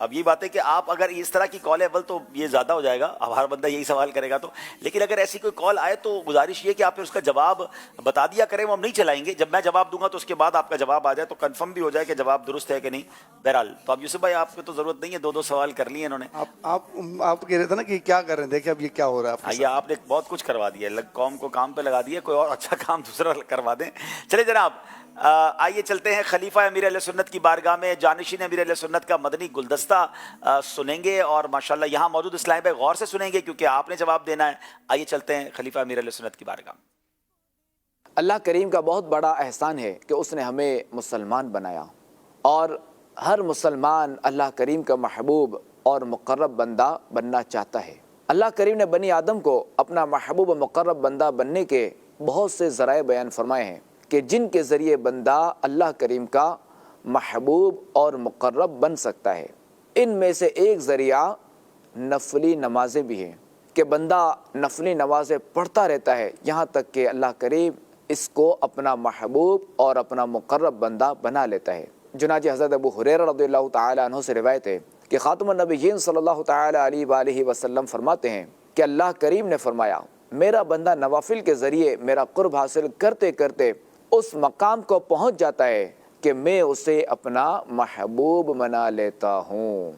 اب یہ بات ہے کہ آپ اگر اس طرح کی کال ہے اول تو یہ زیادہ ہو جائے گا، اب ہر بندہ یہی سوال کرے گا تو، لیکن اگر ایسی کوئی کال آئے تو گزارش یہ کہ آپ پھر اس کا جواب بتا دیا کریں، وہ ہم نہیں چلائیں گے۔ جب میں جواب دوں گا تو اس کے بعد آپ کا جواب آ جائے تو کنفرم بھی ہو جائے کہ جواب درست ہے کہ نہیں۔ بہرحال تو اب یوسف بھائی آپ کو تو ضرورت نہیں ہے، 2 سوال کر لیے انہوں نے۔ آپ کہہ رہے تھے نا کہ کیا کر رہے ہیں، دیکھیں اب یہ کیا ہو رہا ہے۔ یہ آپ نے بہت کچھ کروا دیا، قوم کو کام پہ لگا دیا، کوئی اور اچھا کام دوسرا کروا دیں۔ چلے جناب آئیے چلتے ہیں خلیفہ امیر اہل سنت کی بارگاہ میں، جانشین امیر اہل سنت کا مدنی گلدستہ سنیں گے، اور ماشاءاللہ یہاں موجود اسلامی بھائی غور سے سنیں گے کیونکہ آپ نے جواب دینا ہے۔ آئیے چلتے ہیں خلیفہ امیر اہل سنت کی بارگاہ میں۔ اللہ کریم کا بہت بڑا احسان ہے کہ اس نے ہمیں مسلمان بنایا، اور ہر مسلمان اللہ کریم کا محبوب اور مقرب بندہ بننا چاہتا ہے۔ اللہ کریم نے بنی آدم کو اپنا محبوب و مقرب بندہ بننے کے بہت سے ذرائع بیان فرمائے ہیں کہ جن کے ذریعے بندہ اللہ کریم کا محبوب اور مقرب بن سکتا ہے۔ ان میں سے ایک ذریعہ نفلی نمازیں بھی ہیں کہ بندہ نفلی نمازیں پڑھتا رہتا ہے یہاں تک کہ اللہ کریم اس کو اپنا محبوب اور اپنا مقرب بندہ بنا لیتا ہے۔ چنانچہ حضرت ابو ہریرہ رضی اللہ تعالیٰ عنہ سے روایت ہے کہ خاتم النبیین صلی اللہ تعالیٰ علیہ وآلہ وسلم فرماتے ہیں کہ اللہ کریم نے فرمایا، میرا بندہ نوافل کے ذریعے میرا قرب حاصل کرتے کرتے اس مقام کو پہنچ جاتا ہے کہ میں اسے اپنا محبوب بنا لیتا ہوں۔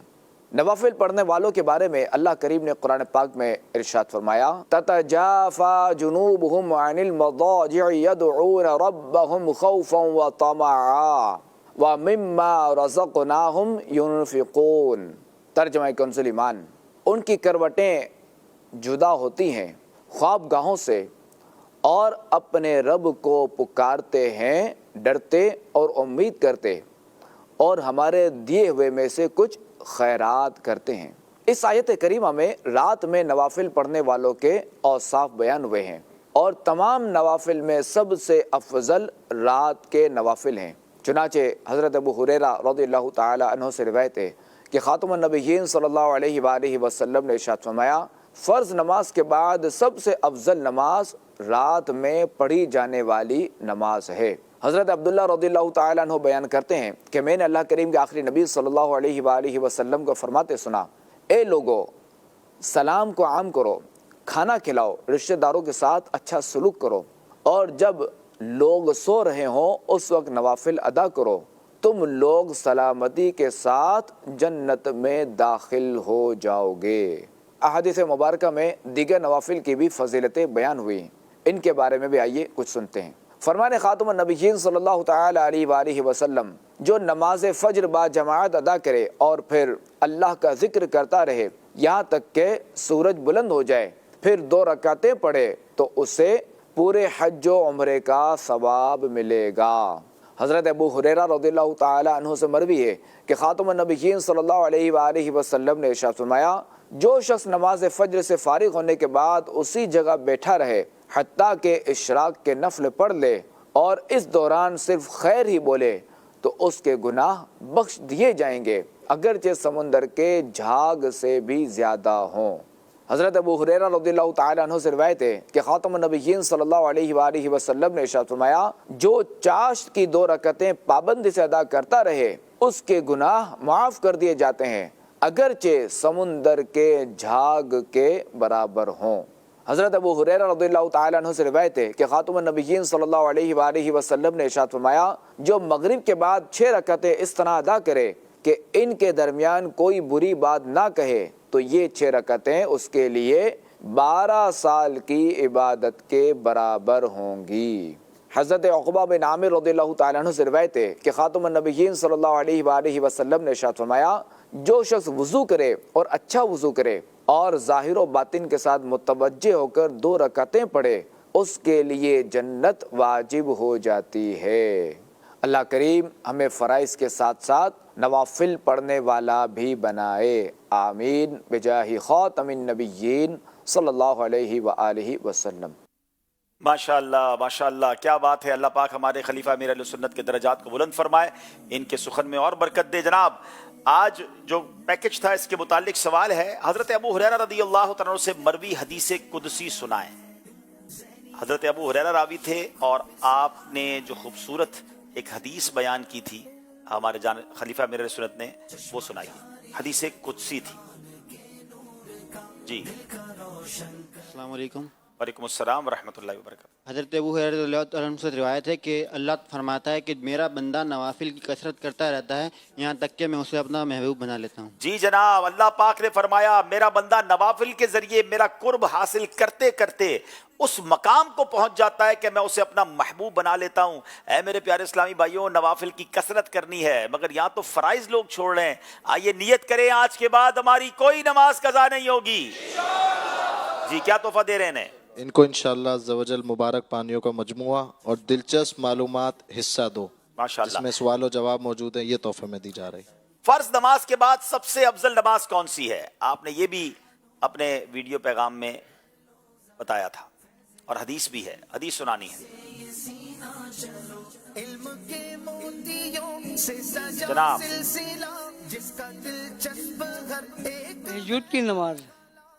نوافل پڑھنے والوں کے بارے میں اللہ کریم نے قرآن پاک میں ارشاد فرمایا، تتجافى جنوبهم عن المضاجع يدعون ربهم خوفا وطمعا ومما رزقناهم ينفقون۔ ترجمہ کنز ایمان، ان کی کروٹیں جدا ہوتی ہیں خوابگاہوں سے اور اپنے رب کو پکارتے ہیں، ڈرتے اور امید کرتے، اور ہمارے دیے ہوئے میں سے کچھ خیرات کرتے ہیں۔ اس آیت کریمہ میں رات میں نوافل پڑھنے والوں کے اوصاف بیان ہوئے ہیں، اور تمام نوافل میں سب سے افضل رات کے نوافل ہیں۔ چنانچہ حضرت ابو ہریرہ رضی اللہ تعالی عنہ سے روایت ہے کہ خاتم النبیین صلی اللہ علیہ وآلہ وسلم نے ارشاد فرمایا، فرض نماز کے بعد سب سے افضل نماز رات میں پڑھی جانے والی نماز ہے۔ حضرت عبداللہ رضی اللہ تعالی عنہ بیان کرتے ہیں کہ میں نے اللہ کریم کے آخری نبی صلی اللہ علیہ وآلہ وسلم کو فرماتے سنا، اے لوگو، سلام کو عام کرو، کھانا کھلاؤ، رشتہ داروں کے ساتھ اچھا سلوک کرو، اور جب لوگ سو رہے ہوں اس وقت نوافل ادا کرو، تم لوگ سلامتی کے ساتھ جنت میں داخل ہو جاؤ گے۔ احادیث مبارکہ میں دیگر نوافل کی بھی فضیلتیں بیان ہوئی، ان کے بارے میں بھی آئیے کچھ سنتے ہیں۔ فرمان خاتم النبیین صلی اللہ تعالی علیہ وآلہ وسلم، جو نماز فجر با جماعت ادا کرے اور پھر اللہ کا ذکر کرتا رہے یہاں تک کہ سورج بلند ہو جائے، پھر 2 رکعتیں پڑھے تو اسے پورے حج و عمرے کا ثواب ملے گا۔ حضرت ابو ہریرہ رضی اللہ تعالی عنہ سے مروی ہے کہ خاتم النبیین صلی اللہ علیہ وآلہ وسلم نے ارشاد فرمایا، جو شخص نماز فجر سے فارغ ہونے کے بعد اسی جگہ بیٹھا رہے حتیٰ کہ اشراق کے نفل پڑھ لے اور اس دوران صرف خیر ہی بولے تو اس کے گناہ بخش دیے جائیں گے، اگرچہ سمندر کے جھاگ سے بھی زیادہ ہوں۔ حضرت ابو ہریرہ رضی اللہ تعالی عنہ سے روایت ہے کہ خاتم النبیین صلی اللہ علیہ وآلہ وسلم نے ارشاد فرمایا، جو چاشت کی 2 رکعتیں پابندی سے ادا کرتا رہے اس کے گناہ معاف کر دیے جاتے ہیں، اگرچہ سمندر کے جھاگ کے برابر ہوں۔ حضرت ابو ہریرہ رضی اللہ تعالی عنہ سے روایت ہے کہ خاتم النبیین صلی اللہ علیہ وآلہ وسلم نے ارشاد فرمایا، جو مغرب کے بعد 6 رکعتیں اس طرح ادا کرے کہ ان کے درمیان کوئی بری بات نہ کہے تو یہ 6 رکعتیں اس کے لیے 12 سال کی عبادت کے برابر ہوں گی۔ حضرت عقبہ بن عامر رضی اللہ تعالیٰ عنہ سے روایت ہے کہ خاتم النبیین صلی اللہ علیہ وآلہ وسلم نے ارشاد فرمایا، جو شخص وضو کرے اور اچھا وضو کرے اور ظاہر و باطن کے ساتھ متوجہ ہو کر 2 رکعتیں پڑھے اس کے لیے جنت واجب ہو جاتی ہے۔ اللہ کریم ہمیں فرائض کے ساتھ ساتھ نوافل پڑھنے والا بھی بنائے، آمین بجاہ خاتم النبیین صلی اللہ علیہ وآلہ وسلم۔ ماشاءاللہ کیا بات ہے۔ اللہ پاک ہمارے خلیفہ امیر اہل سنت کے درجات کو بلند فرمائے، ان کے سخن میں اور برکت دے۔ جناب آج جو پیکج تھا اس کے متعلق سوال ہے، حضرت ابو ہریرہ رضی اللہ تعالیٰ سے مروی حدیث قدسی سنائیں۔ حضرت ابو ہریرہ راوی تھے اور آپ نے جو خوبصورت ایک حدیث بیان کی تھی ہمارے خلیفہ امیر اہل سنت نے، وہ سنائی، حدیث قدسی تھی جی۔ السلام علیکم۔ وعلیکم السلام ورحمۃ اللہ وبرکاتہ۔ حضرت ابو ہریرہ رضی اللہ عنہ سے روایت ہے کہ اللہ فرماتا ہے کہ میرا بندہ نوافل کی کثرت کرتا رہتا ہے یہاں تک کہ میں اسے اپنا محبوب بنا لیتا ہوں۔ جی جناب، اللہ پاک نے فرمایا میرا بندہ نوافل کے ذریعے میرا قرب حاصل کرتے کرتے اس مقام کو پہنچ جاتا ہے کہ میں اسے اپنا محبوب بنا لیتا ہوں۔ اے میرے پیارے اسلامی بھائیوں، نوافل کی کثرت کرنی ہے، مگر یہاں تو فرائض لوگ چھوڑ رہے ہیں۔ آئیے نیت کریں آج کے بعد ہماری کوئی نماز قضا نہیں ہوگی۔ جی کیا تحفہ دے رہے ہیں؟ ان کو انشاءاللہ عز و جل مبارک پانیوں کا مجموعہ اور دلچسپ معلومات حصہ دو، جس میں سوال و جواب موجود ہیں، یہ تحفے میں دی جا رہی۔ فرض نماز کے بعد سب سے افضل نماز کون سی ہے؟ آپ نے یہ بھی اپنے ویڈیو پیغام میں بتایا تھا اور حدیث بھی ہے، حدیث سنانی ہے جناب۔ تہجد کی نماز،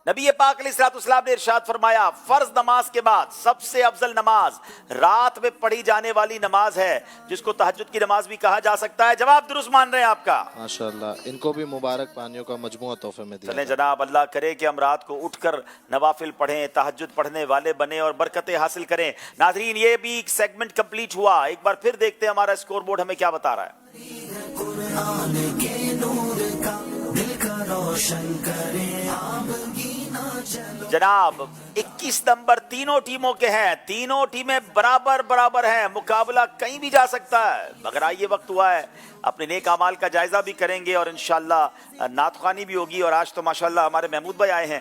نبی پاک علیہ الصلوۃ والسلام نے ارشاد فرمایا فرض نماز کے بعد سب سے افضل نماز رات میں پڑھی جانے والی نماز ہے، جس کو تہجد کی نماز بھی کہا جا سکتا ہے۔ جواب درست مان رہے ہیں آپ کا؟ ماشاءاللہ، ان کو بھی مبارک پانیوں کا مجموعہ تحفے میں دیا۔ چلیں جناب، اللہ کرے کہ ہم رات کو اٹھ کر نوافل پڑھیں، تہجد پڑھنے والے بنیں اور برکتیں حاصل کریں۔ ناظرین، یہ بھی ایک سیگمنٹ کمپلیٹ ہوا، ایک بار پھر دیکھتے ہیں ہمارا اسکور بورڈ ہمیں کیا بتا رہا ہے۔ قرآن کے نور کا دل کا روشن کرے، آپ جناب 21 نمبر تینوں ٹیموں کے ہیں، تینوں ٹیمیں برابر ہیں، مقابلہ کہیں بھی جا سکتا ہے، مگر آئیے وقت ہوا ہے اپنے نیک اعمال کا جائزہ بھی کریں گے اور انشاءاللہ نعت خوانی بھی ہوگی۔ اور آج تو ماشاءاللہ ہمارے محمود بھائی آئے ہیں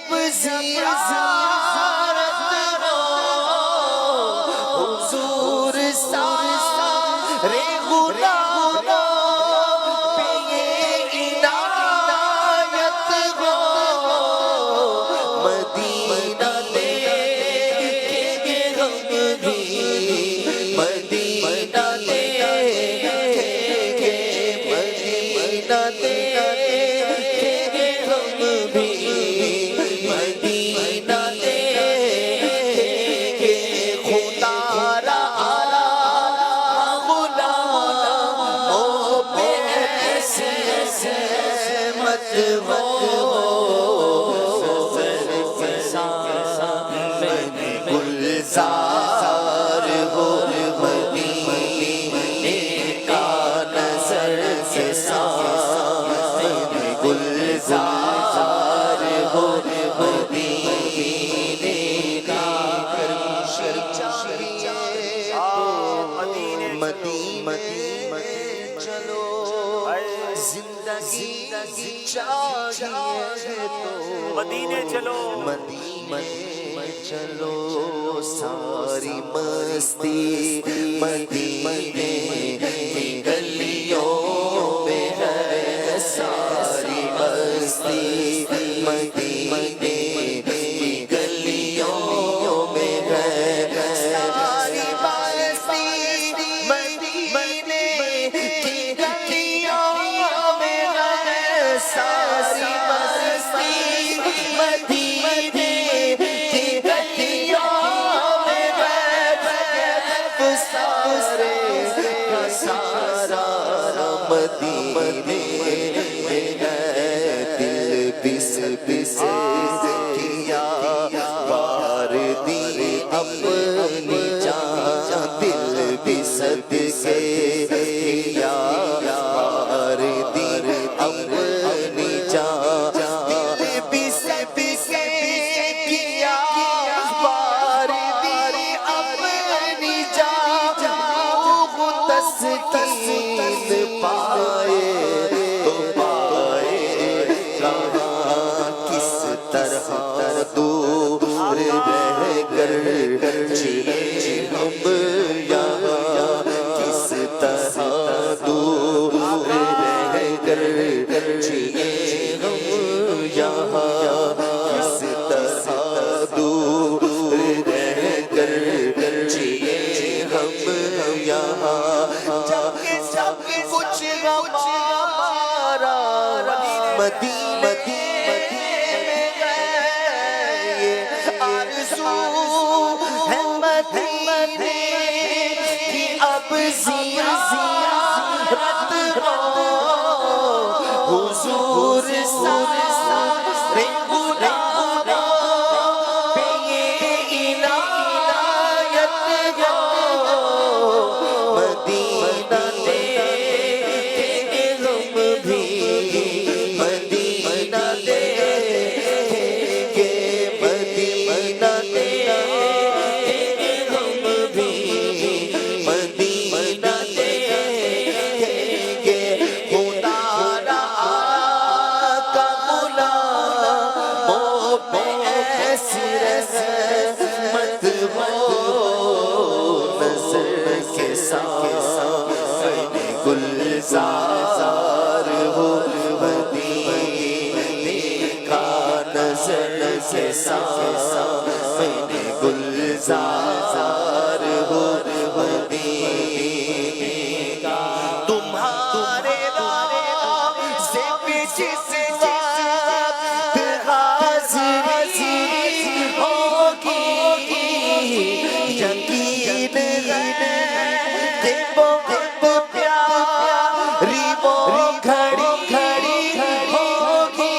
اب زیارت ہو حضور سارے غلاموں پہ یہ عنایت ہو مدینہ دیکھ کے ہم بھی مدینہ دیکھ کے مدینہ دیکھ کے ہم بھی مدینہ دیکھ کے خدا را غلاموں پہ ایسے مت ہو گلزار ہو مدینے کا نظر سے سامنے گلزار ہو مدینے کا مدینے چلو زندگی چاہیے تو مدینے چلو مدینے چلو ساری مستی مدینے کی گلیوں میں ہے ساری مستی مدینے کی گلیوں میں ہے ساری مستی مدینے کی گلیوں میں ہے ساری مستی مدینے کی گلیوں میں ہے سارے کا سارا مدینے میں ہے دل بس بس کیا بار دی اپنی جان دل بس بس کیا بار دی اپنی جان دل بس بس کیا بار دی اپنی جان تسکین پائے تو پائے کہاں کس طرح دور رہ کر جیے ہم یہاں کس طرح دور رہ کر جیے ہم یہاں کس طرح دور رہ کر جیے ہم یہاں جب کچھ ہمارا مدینے میں گئے آرزو ہے مدینے کی اب زیارت ہو حضور سارے غلاموں پہ یہ عنایت ہو مدینہ دیکھ کے ہم بھی مدینہ دیکھ کے مدینہ دیکھ کے ہم بھی مدینہ دیکھ کے خدا را کا غلاموں پہ ایسی رحمت ہو نظر کے سامنے گلزار ہو مدینے کا نظر کے سامنے گلزار ہو مدینے کا تمہارے نام سے جس وقت حاضری ہوگی یقین ہے کہ بہت پیاری وہ گھڑی ہوگی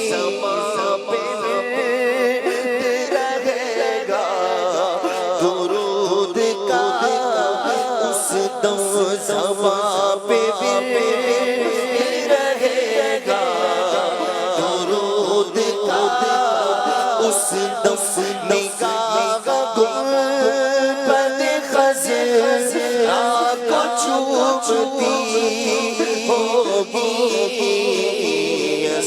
زمان پہ رہے گا درود کا اس دم زمان پہ رہے گا درود کا اس دم نگاہ گنبد خضرا کو چومتی ہوگی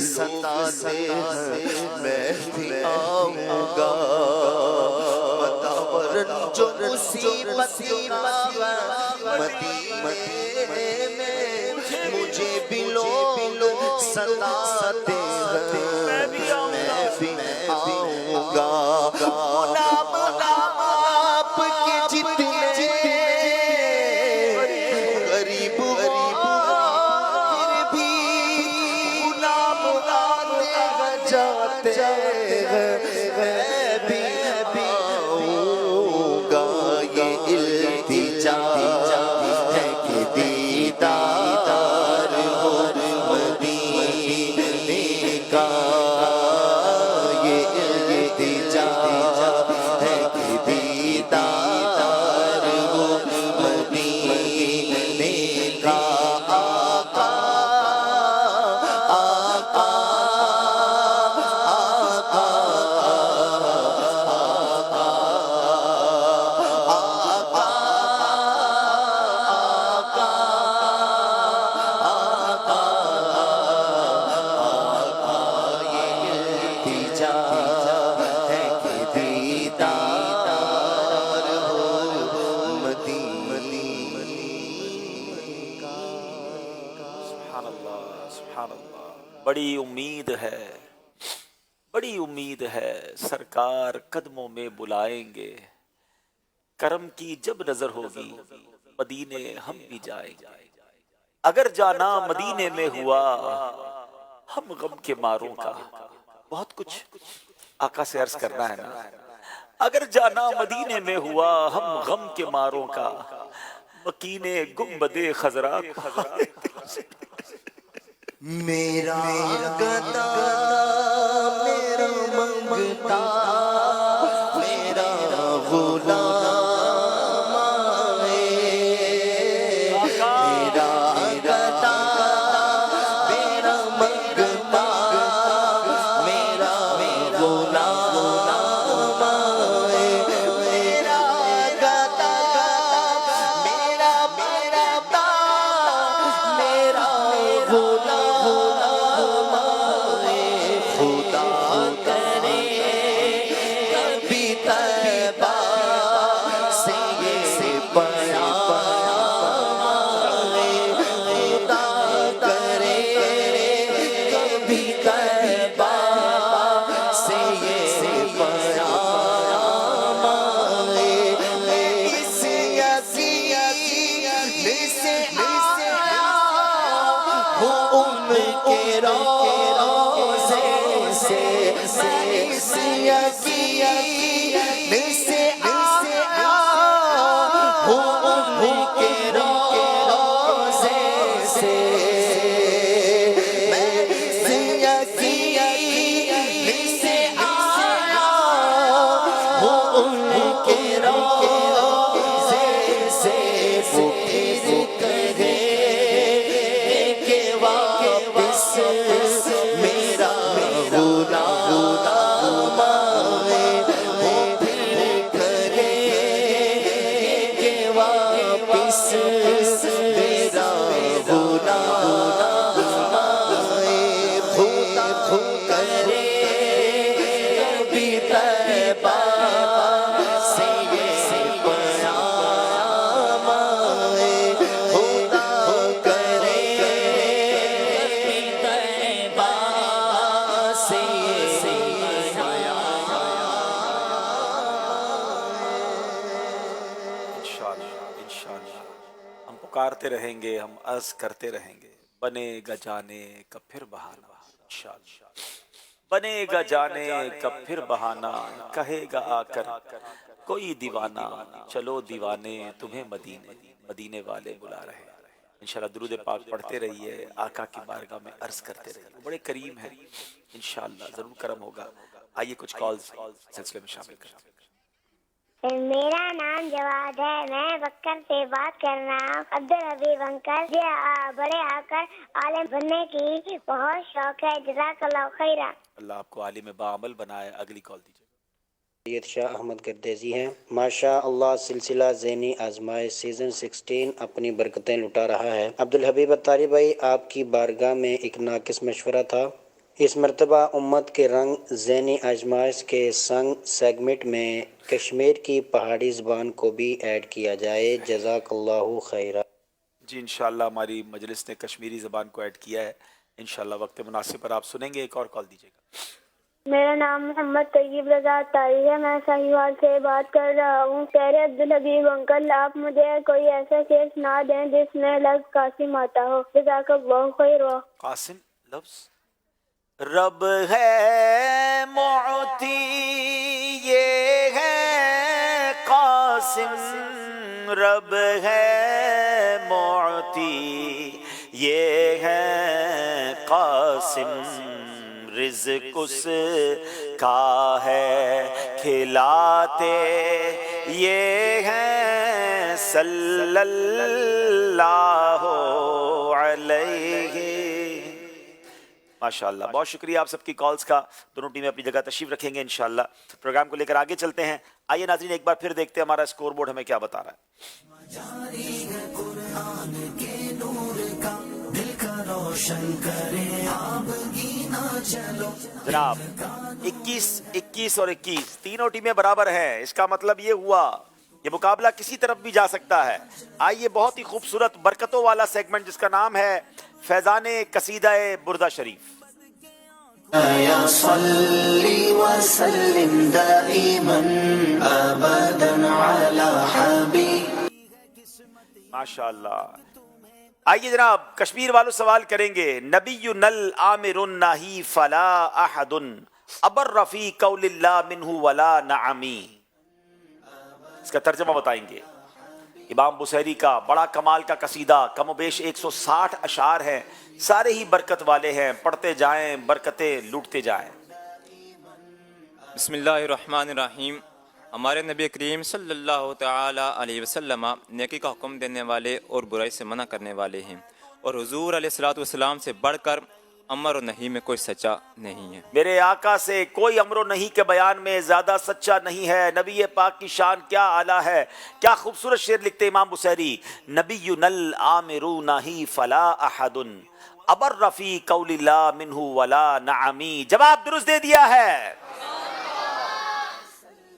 ستاتے ہیں میں بھی آؤں گا مداورن جو مصیبت کا مدینے میں مجھے بھی لوگ ستاتے ہیں میں بھی آؤں گا غلام آپ کے جتنے غریب پھر بھی غلام آتے جاتے ہیں میں بھی آؤں گا یہ التجا ہے کہ دیدار ہو مدینے کا یہ التجا ہے کہ دیدار ہو مدینے کا آقا آقا بڑی امید ہے سرکار قدموں میں بلائیں گے کرم کی جب نظر ہوگی مدینے ہم بھی جائیں گے اگر جانا مدینے میں ہوا ہم غم کے ماروں کا بہت کچھ آقا سے عرض کرنا ہے نا اگر جانا مدینے میں ہوا ہم غم کے ماروں کا مکینے گنبد خضرا میرا گدا میرا منگتا میرا غلام میرا گدا میرا منگتا میرا غلام میرا گدا میرا منگتا میرا غلام پکارتے رہیں گے ہم عرض کرتے رہیں گے بنے گا جانے کا پھر بہانہ انشاءاللہ بنے گا جانے کا پھر بہانہ کہے گا آ کر کوئی دیوانہ چلو دیوانے تمہیں مدینے والے بلا رہے ہیں انشاءاللہ درود پاک پڑھتے رہیے آقا کی بارگاہ میں عرض کرتے رہیے بڑے کریم ہیں انشاءاللہ ضرور کرم ہوگا آئیے کچھ کالز سلسلے میں شامل کرتے ہیں میرا نام جواد ہے میں بکر سے بات کر رہا ہوں عبدالحبیب انکل مجھے بڑے آ کر عالم بننے کی بہت شوق ہے جزاک اللہ خیرہ اللہ آپ کو عالم باعمل بنائے اگلی کال دیجیے سید شاہ احمد گردیزی ہیں ماشاء اللہ سلسلہ ذہنی آزمائش سیزن 16 اپنی برکتیں لٹا رہا ہے عبدالحبیب اتاری بھائی آپ کی بارگاہ میں ایک ناقص مشورہ تھا اس مرتبہ امت کے رنگ ذہنی آزمائش کے سنگ سیگمنٹ میں کشمیر کی پہاڑی زبان کو بھی ایڈ کیا جائے. جزاک اللہ خیرہ. جی انشاءاللہ ہماری مجلس نے کشمیری زبان کو ایڈ کیا ہے. انشاءاللہ وقت مناسب پر آپ سنیں گے. ایک اور کال دیجیے گا. میرا نام محمد طیب رضا طاری ہے. میں ساہیوال سے بات کر رہا ہوں. پیارے عبدالحبیب انکل، آپ مجھے کوئی ایسا شعر سنا دیں جس میں لفظ قاسم آتا ہو. جزاک اللہ خیر. قاسم لفظ رب ہے معطی، یہ ہے قاسم. رب ہے معطی، یہ ہے قاسم. رزق اس کا ہے کھلاتے، یہ ہے صلی اللہ علیہ. ماشاءاللہ، بہت شکریہ آپ سب کی کالز کا. دونوں ٹیمیں اپنی جگہ تشریف رکھیں گے انشاءاللہ. پروگرام کو لے کر آگے چلتے ہیں. آئیے ناظرین ایک بار پھر دیکھتے ہیں ہمارا اسکور بورڈ ہمیں کیا بتا رہا ہے. قرآن کے نور کا دل کا روشن کرے، آپ گینا چلو. جناب 21 اور 21 تینوں ٹیمیں برابر ہیں. اس کا مطلب یہ ہوا یہ مقابلہ کسی طرف بھی جا سکتا ہے. آئیے بہت ہی خوبصورت برکتوں والا سیگمنٹ جس کا نام ہے فیضان قصیدہ بردہ شریف. یا صلی وسلم دائما ابدا علی حبیب. ماشاءاللہ. آئیے جناب کشمیر والوں سوال کریں گے. نبی نل عامر ناہی فلا احد ابر رفی قول اللہ منہ ولا نعمی. اس کا ترجمہ بتائیں گے. امام بصیری کا بڑا کمال کا قصیدہ، کم و بیش 160 اشعار ہیں، سارے ہی برکت والے ہیں. پڑھتے جائیں برکتیں لوٹتے جائیں. بسم اللہ الرحمن الرحیم. ہمارے نبی کریم صلی اللہ تعالی علیہ وسلم نیکی کا حکم دینے والے اور برائی سے منع کرنے والے ہیں، اور حضور علیہ الصلوۃ والسلام سے بڑھ کر امر و نہی میں کوئی سچا نہیں ہے. میرے آقا سے کوئی امر و نہی کے بیان میں زیادہ سچا نہیں ہے. نبی پاک کی شان کیا اعلیٰ ہے. کیا خوبصورت شعر لکھتے امام بصیری. نبی نل عامر ناہی فلا احد ابر رفی قول اللہ منہ ولا نعمی. جواب درست دے دیا ہے.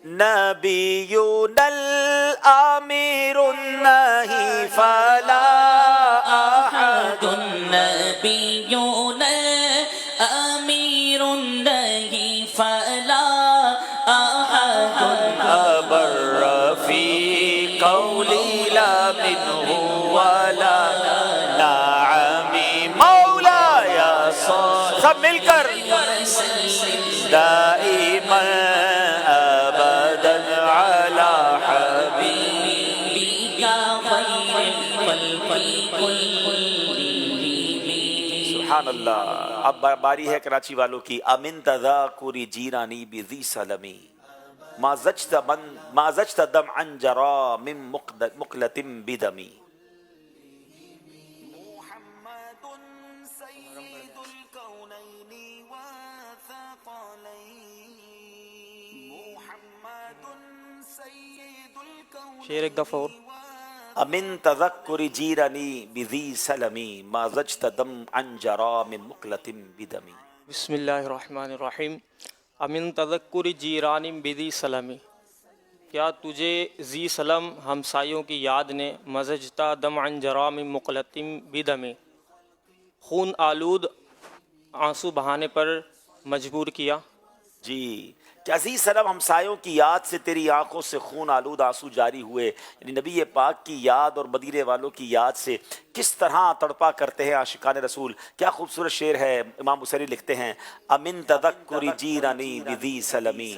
نبینا الآمر الناہی فلا احد. نبینا الآمر الناہی فلا احد ابر فی قولی لا منہ ولا نعمی. مولا یا سب مل کر دائما سبحان اللہ. اب باری ہے کراچی والوں کی. امن تذاکر جیرانی بذی سلمی ما زجت دمعا جرا من مقلۃ بدمی. شعر ایک دفعہ اور. امن تذکر جیرانی بذی سلمی ما زجت دمعا جرا من مقلۃ بدمی. بسم اللہ الرحمن الرحیم. امن تذکر جیرانی بدی سلمی، کیا تجھے ذی سلم ہمسایوں کی یاد نے مزجتا دمعا جرا من مقلۃ بدمی، خون آلود آنسو بہانے پر مجبور کیا. جی کہ عزیز سلم ہمسایوں کی یاد سے تیری آنکھوں سے خون آلود آنسو جاری ہوئے. یعنی نبی پاک کی یاد اور مدینے والوں کی یاد سے کس طرح تڑپا کرتے ہیں عاشقان رسول. کیا خوبصورت شعر ہے. امام بصیری لکھتے ہیں امن تذکر جیرانی بذی سلمی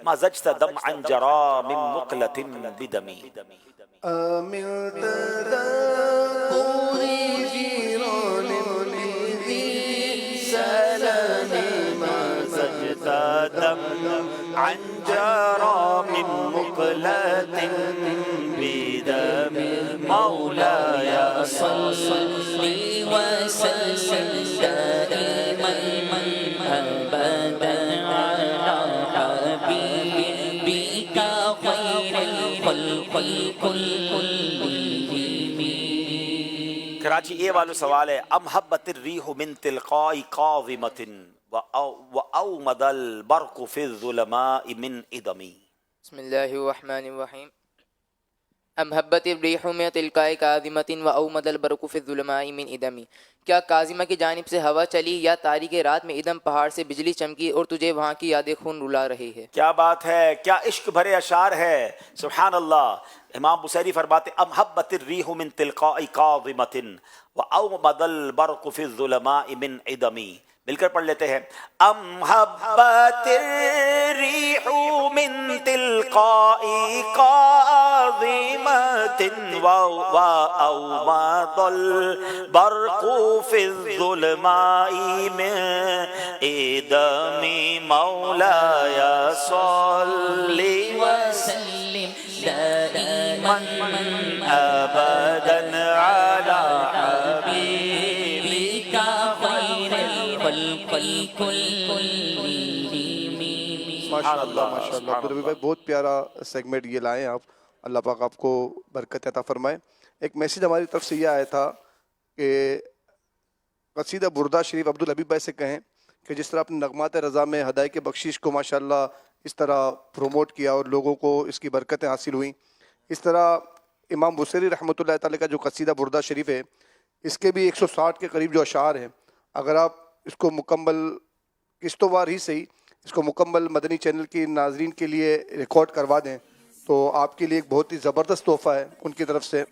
ما زجت دمعا جرا من مقلۃ بدمی. امن تذکر جیرانی بذی سلمی ما زجت دمعا جرا من مقلۃ بدمی. مولاي صلی وسلم دائما ابدا علی حبیبک خیر الخلق کلہم. کراچی اے والو سوال ہے. ام حبت الریح من تلقاء قاذمۃ وأومض البرق في الظلماء من إدمي. بسم الله الرحمن الرحیم. ام حبت الریح من تلقاء کاظمۃ واومد البرق فی الظلماء من ادم. کیا کاظمہ کی جانب سے ہوا چلی یا تاریک رات میں ادم پہاڑ سے بجلی چمکی اور تجھے وہاں کی یادیں خون رلا رہی ہے. کیا بات ہے، کیا عشق بھرے اشعار ہے، سبحان اللہ. امام بصیری فرماتے ام حبت الریح من تلقاء کاظمۃ واومد البرق فی الظلماء من ادم. مل کر پڑھ لیتے ہیں. ام حبت الریح من تلقاء قاظمۃ واومض البرق فی الظلماء من ادم. مولاي صل وسلم دائما ابدا على حبيبك خير الخلق كلهم. ماشاء اللہ ماشاء اللہ. عبدالربی بھائی بہت پیارا سیگمنٹ یہ لائے ہیں آپ. اللہ پاک آپ کو برکت عطا فرمائے. ایک میسیج ہماری طرف سے یہ آیا تھا کہ قصیدہ بردہ شریف عبدالحبیب بھائی سے کہیں کہ جس طرح اپنے نغمات رضا میں ہدایت بخشش کو ماشاءاللہ اس طرح پروموٹ کیا اور لوگوں کو اس کی برکتیں حاصل ہوئیں، اس طرح امام بصیری رحمۃ اللہ تعالی کا جو قصیدہ بردہ شریف ہے اس کے بھی 160 کے قریب جو اشعار ہیں، اگر آپ اس کو مکمل قسطوں وار ہی صحیح اس کو مکمل مدنی چینل کی ناظرین کے لیے ریکارڈ کروا دیں تو آپ کے لیے ایک بہت ہی زبردست تحفہ ہے ان کی طرف سے،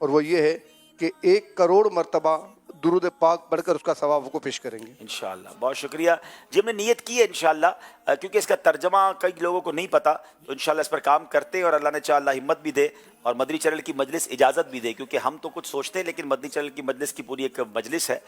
اور وہ یہ ہے کہ 1 کروڑ مرتبہ درود پاک پڑھ کر اس کا ثواب کو پیش کریں گے انشاءاللہ. بہت شکریہ جی. ہم نے نیت کی ہے انشاءاللہ، کیونکہ اس کا ترجمہ کئی لوگوں کو نہیں پتا، تو انشاءاللہ اس پر کام کرتے ہیں اور اللہ نے چاہا اللہ ہمت بھی دے اور مدنی چینل کی مجلس اجازت بھی دے، کیونکہ ہم تو کچھ سوچتے ہیں لیکن مدنی چینل کی مجلس کی پوری ایک مجلس ہے.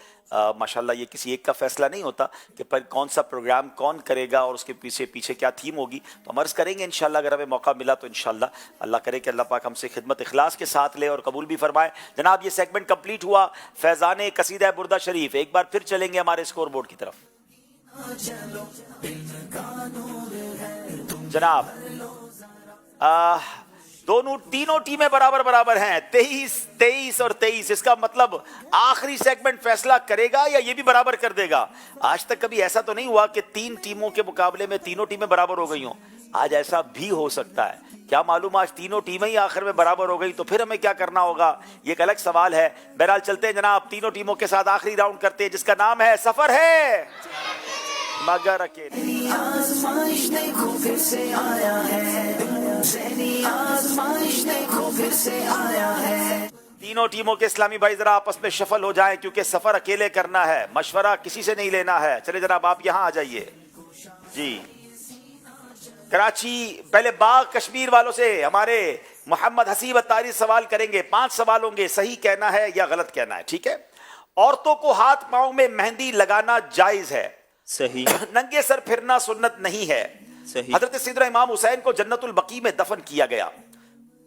ماشاءاللہ یہ کسی ایک کا فیصلہ نہیں ہوتا کہ پر کون سا پروگرام کون کرے گا اور اس کے پیچھے کیا تھیم ہوگی، تو ہم عرض کریں گے انشاءاللہ اگر ہمیں موقع ملا تو انشاءاللہ اللہ کرے کہ اللہ پاک ہم سے خدمت اخلاص کے ساتھ لے اور قبول بھی فرمائے. جناب یہ سیگمنٹ کمپلیٹ ہوا فیضان قصیدہ بردہ شریف. ایک بار پھر چلیں گے ہمارے اسکور بورڈ کی طرف. جناب تینوں ٹیمیں برابر ہیں، 23 اور 23. اس کا مطلب آخری سیگمنٹ فیصلہ کرے گا یا یہ بھی برابر کر دے گا؟ آج تک کبھی ایسا تو نہیں ہوا کہ 3 ٹیموں کے مقابلے میں تینوں ٹیمیں برابر ہو گئی ہوں. آج ایسا بھی ہو سکتا ہے، کیا معلوم آج تینوں ٹیمیں ہی آخر میں برابر ہو گئی تو پھر ہمیں کیا کرنا ہوگا، یہ ایک الگ سوال ہے. بہرحال چلتے ہیں جناب، تینوں ٹیموں کے ساتھ آخری راؤنڈ کرتے ہیں جس کا نام ہے سفر ہے مگر اکیلے. آزمائش دیکھو پھر سے آیا ہے، ذہنی آزمائش دیکھو پھر سے آیا ہے. تینوں ٹیموں کے اسلامی بھائی ذرا آپس میں شفل ہو جائیں کیونکہ سفر اکیلے کرنا ہے، مشورہ کسی سے نہیں لینا ہے. چلے جناب آپ یہاں آ جائیے. جی کراچی پہلے باغ کشمیر والوں سے ہمارے محمد حسیب اتاری سوال کریں گے. 5 سوال ہوں گے، صحیح کہنا ہے یا غلط کہنا ہے، ٹھیک ہے؟ عورتوں کو ہاتھ پاؤں میں مہندی لگانا جائز ہے؟ صحیح. ننگے سر پھرنا سنت نہیں ہے؟ صحیح. حضرت سیدنا امام حسین کو جنت البقیع میں دفن کیا گیا؟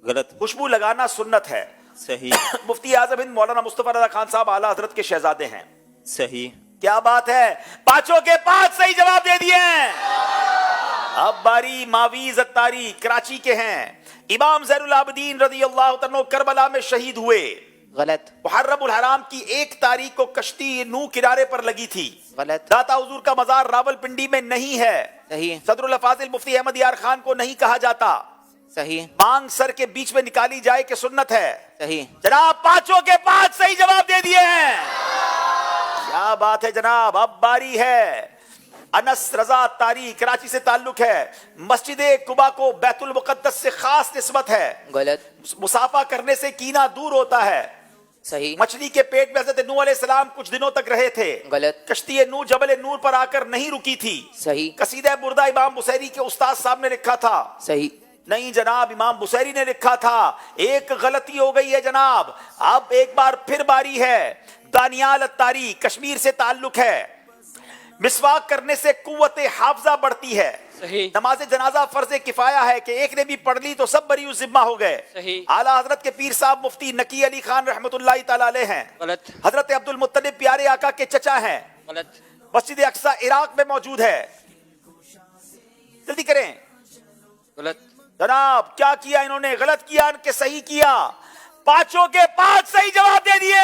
غلط. خوشبو لگانا سنت ہے؟ صحیح. مفتی اعظم ہند مولانا مصطفیٰ رضا خان صاحب اعلیٰ حضرت کے شہزادے ہیں؟ صحیح. کیا بات ہے، 5 کے 5 صحیح جواب دے دیے ہیں. اب باری معویز اتاری کراچی کے ہیں. امام زین العابدین رضی اللہ عنہ کربلا میں شہید ہوئے؟ غلط. محرم الحرام کی 1 تاریخ کو کشتی نو کنارے پر لگی تھی؟ غلط. داتا حضور کا مزار راول پنڈی میں نہیں ہے؟ صحیح. صدر الافاضل مفتی احمد یار خان کو نہیں کہا جاتا؟ صحیح. مانگ سر کے بیچ میں نکالی جائے کہ سنت ہے؟ صحیح. جناب 5 کے 5 صحیح جواب دے دیے ہیں. کیا بات ہے جناب. اب باری ہے انس رضا تاری کراچی سے تعلق ہے. مسجد قباء کو بیت المقدس سے خاص نسبت ہے؟ غلط. مسافہ کرنے سے کینہ دور ہوتا ہے؟ صحیح. مچھلی کے پیٹ میں حضرت نوح علیہ السلام کچھ دنوں تک رہے تھے؟ غلط. کشتی نوح جبل نور پر آ کر نہیں رکی تھی؟ صحیح. قصیدہ بردہ امام بصیری کے استاد صاحب نے لکھا تھا؟ صحیح. نہیں جناب، امام بصیری نے لکھا تھا. ایک غلطی ہو گئی ہے جناب. اب ایک بار پھر باری ہے دانیال اتاری کشمیر سے تعلق ہے. مسواک کرنے سے قوت حافظہ بڑھتی ہے؟ صحیح. نماز جنازہ فرض کفایہ ہے کہ ایک نے بھی پڑھ لی تو سب بری ذمہ ہو گئے؟ صحیح. اعلیٰ حضرت کے پیر صاحب مفتی نقی علی خان رحمۃ اللہ تعالی علیہ ہیں؟ غلط. حضرت عبد المطلب پیارے آقا کے چچا ہیں؟ غلط. مسجد اقصی عراق میں موجود ہے؟ جلدی کریں. غلط. جناب کیا کیا انہوں نے؟ غلط کیا کہ صحیح کیا؟ 5 کے 5 صحیح جواب دے دیے.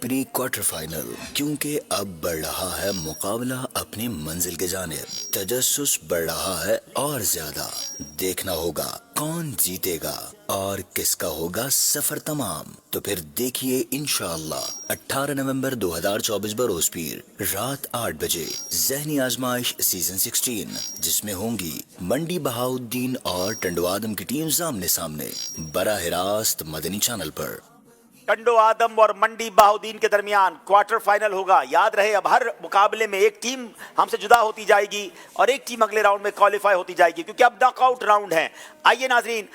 پری کوارٹر فائنل، کیونکہ اب بڑھ رہا ہے مقابلہ اپنی منزل کے جانب، تجسس بڑھ رہا ہے اور زیادہ، دیکھنا ہوگا کون جیتے گا اور کس کا ہوگا سفر تمام۔ تو پھر دیکھیے انشاءاللہ 18 نومبر 2024 بروز پیر رات 8 بجے ذہنی آزمائش سیزن 16، جس میں ہوں گی منڈی بہاؤالدین اور ٹنڈو آدم کی ٹیم آمنے سامنے، براہ راست مدنی چینل پر۔ ٹنڈو آدم اور منڈی بہاؤالدین کے درمیان کوارٹر فائنل ہوگا۔ یاد رہے اب ہر مقابلے میں ایک ٹیم ہم سے جدا ہوتی جائے گی اور ایک ٹیم اگلے راؤنڈ میں کوالیفائی ہوتی جائے گی، کیونکہ اب ناک آؤٹ راؤنڈ ہیں۔ آئیے ناظرین،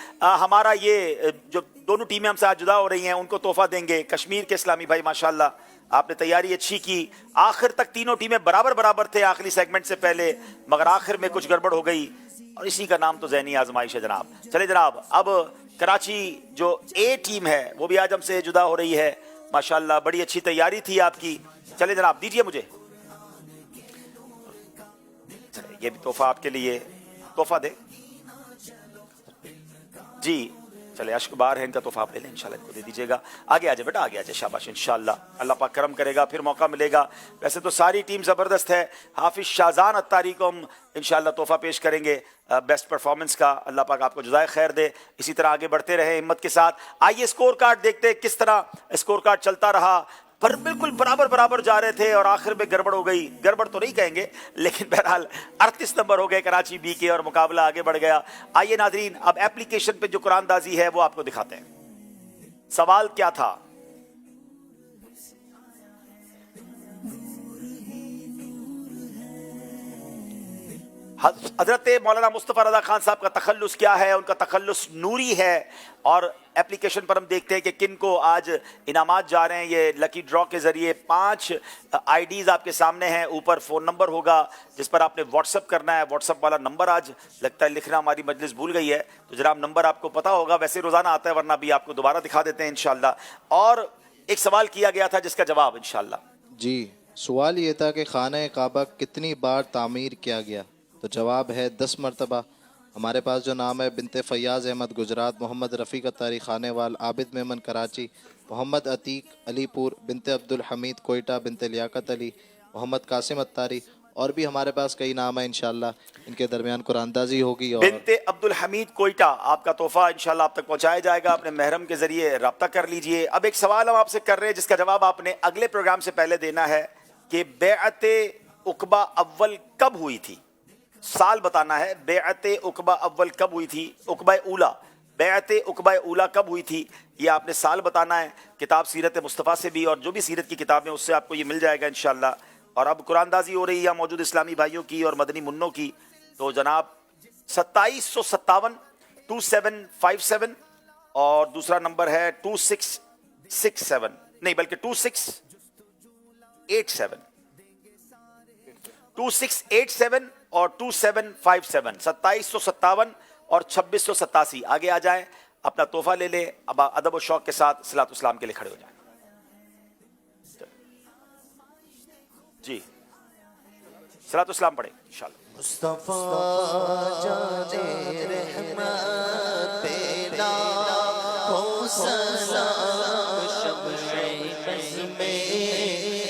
ہمارا یہ جو دونوں ٹیمیں ہم سے آج جدا ہو رہی ہیں ان کو تحفہ دیں گے کشمیر کے اسلامی بھائی۔ ماشاءاللہ آپ نے تیاری اچھی کی، آخر تک تینوں ٹیمیں برابر تھے آخری سیگمنٹ سے پہلے، مگر آخر میں کچھ گڑبڑ ہو گئی اور اسی کا نام تو ذہنی آزمائش ہے جناب۔ چلے جناب، اب کراچی جو اے ٹیم ہے وہ بھی آج ہم سے جدا ہو رہی ہے۔ ماشاءاللہ بڑی اچھی تیاری تھی آپ کی۔ چلے جناب، دیجئے مجھے یہ بھی تحفہ آپ کے لیے، تحفہ دے جی۔ چلے اشک بار ہے ان کا تحفہ، آپ لے لیں انشاءاللہ، ان کو دے دیجیے گا۔ آگے آجائے بیٹا، آگے آجائے، شاباش، انشاءاللہ اللہ پاک کرم کرے گا، پھر موقع ملے گا۔ ویسے تو ساری ٹیم زبردست ہے، حافظ شاہزان اتاری کو ہم انشاءاللہ تحفہ پیش کریں گے بیسٹ پرفارمنس کا، اللہ پاک آپ کو جزائے خیر دے۔ اسی طرح آگے بڑھتے رہے ہمت کے ساتھ۔ آئیے سکور کارڈ دیکھتے کس طرح سکور کارڈ چلتا رہا، پر بالکل برابر جا رہے تھے اور آخر میں گڑبڑ ہو گئی۔ گڑبڑ تو نہیں کہیں گے لیکن بہرحال 38 نمبر ہو گئے کراچی بی کے اور مقابلہ آگے بڑھ گیا۔ آئیے ناظرین، اب ایپلیکیشن پہ جو قرآن دازی ہے وہ آپ کو دکھاتے ہیں۔ سوال کیا تھا؟ حضرت مولانا مصطفیٰ رضا خان صاحب کا تخلص کیا ہے؟ ان کا تخلص نوری ہے، اور ایپلیکیشن پر ہم دیکھتے ہیں کہ کن کو آج انعامات جا رہے ہیں۔ یہ لکی ڈرا کے ذریعے 5 آئی ڈیز آپ کے سامنے ہیں، اوپر فون نمبر ہوگا جس پر آپ نے واٹس اپ کرنا ہے۔ واٹس اپ والا نمبر آج لگتا ہے لکھنا ہماری مجلس بھول گئی ہے، تو جناب نمبر آپ کو پتا ہوگا، ویسے روزانہ آتا ہے ورنہ بھی آپ کو دوبارہ دکھا دیتے ہیں انشاءاللہ۔ اور ایک سوال کیا گیا تھا جس کا جواب انشاءاللہ جی، سوال یہ تھا کہ خانہ کعبہ کتنی بار تعمیر کیا گیا؟ تو جواب ہے 10 مرتبہ۔ ہمارے پاس جو نام ہے: بنت فیاض احمد گجرات، محمد رفیق اتاری خانے وال، عابد میمن کراچی، محمد عتیق علی پور، بنت عبدالحمید کوئٹہ، بنت لیاقت علی، محمد قاسم اتاری، اور بھی ہمارے پاس کئی نام ہیں۔ انشاءاللہ ان کے درمیان قرآن دازی ہوگی۔ اور بنت عبدالحمید کوئٹہ، آپ کا تحفہ انشاءاللہ آپ تک پہنچایا جائے گا، اپنے محرم کے ذریعے رابطہ کر لیجئے۔ اب ایک سوال ہم آپ سے کر رہے ہیں جس کا جواب آپ نے اگلے پروگرام سے پہلے دینا ہے کہ بیعت عقبہ اول کب ہوئی تھی؟ سال بتانا ہے، بیعت عقبہ اول کب ہوئی تھی، عقبہ اولا، بیعت عقبہ اولا کب ہوئی تھی، یہ آپ نے سال بتانا ہے۔ کتاب سیرت مصطفیٰ سے بھی اور جو بھی سیرت کی کتاب ہے اس سے آپ کو یہ مل جائے گا انشاءاللہ۔ اور اب قرآن دازی ہو رہی ہے موجود اسلامی بھائیوں کی اور مدنی منوں کی، تو جناب 2757 2757 اور دوسرا نمبر ہے 2667، نہیں بلکہ 2687 2687 اور 2757، 2757 اور 2687۔ آگے آ جائیں، اپنا تحفہ لے لیں۔ اب ادب و شوق کے ساتھ صلاۃ اسلام کے لیے کھڑے ہو جائیں جی، صلاۃ اسلام پڑھیں انشاءاللہ۔ مصطفیٰ جان رحمت پیدا ہو سلام، شمع بز میں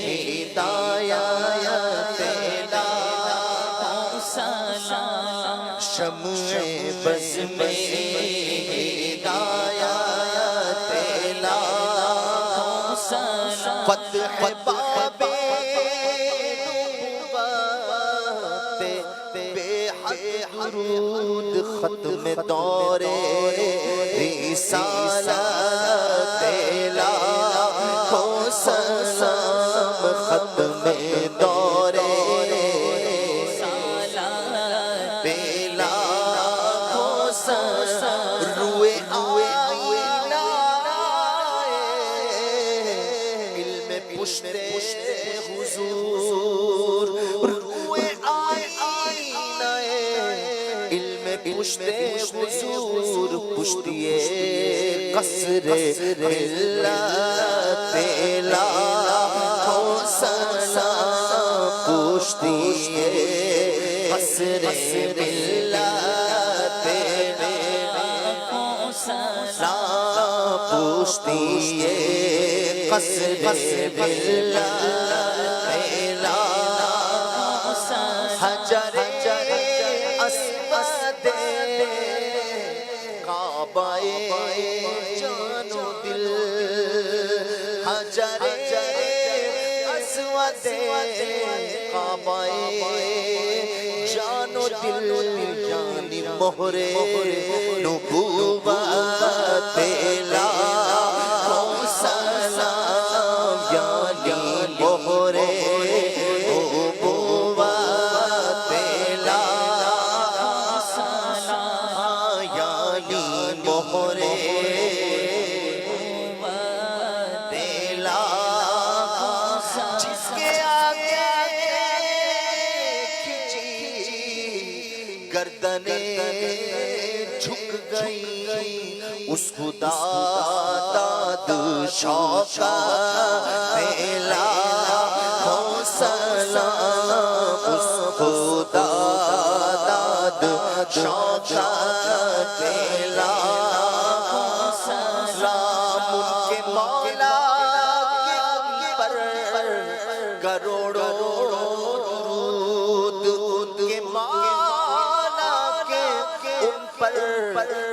ہدایت پیدا ہو سلام، شمع بز میں ہدایت پیدا ہو سلام، فتح باب درود، ختم دور رسالت لا ہو سلام، ختم دور رسالت لا ہو سلام، روئے آئینہ علم پشت حضور، روئے آئینہ علم پشت حضور، پشتیے قصر ملت لا ہو سلام، پشتیے قصر ملت لا ہو سلام، پشتیے حجر اسود کعبہ جان و دل حجر اسود کعبہ جان و دل یعنی مہر نبوت لا سلام یعنی مہر جھک گئی اس خدا داد شوقہ پھیلا ہو سلام اس خدا داد شوقہ پھیلا سلام ان کے مولا کے پر کروڑوں درود ان کے مولا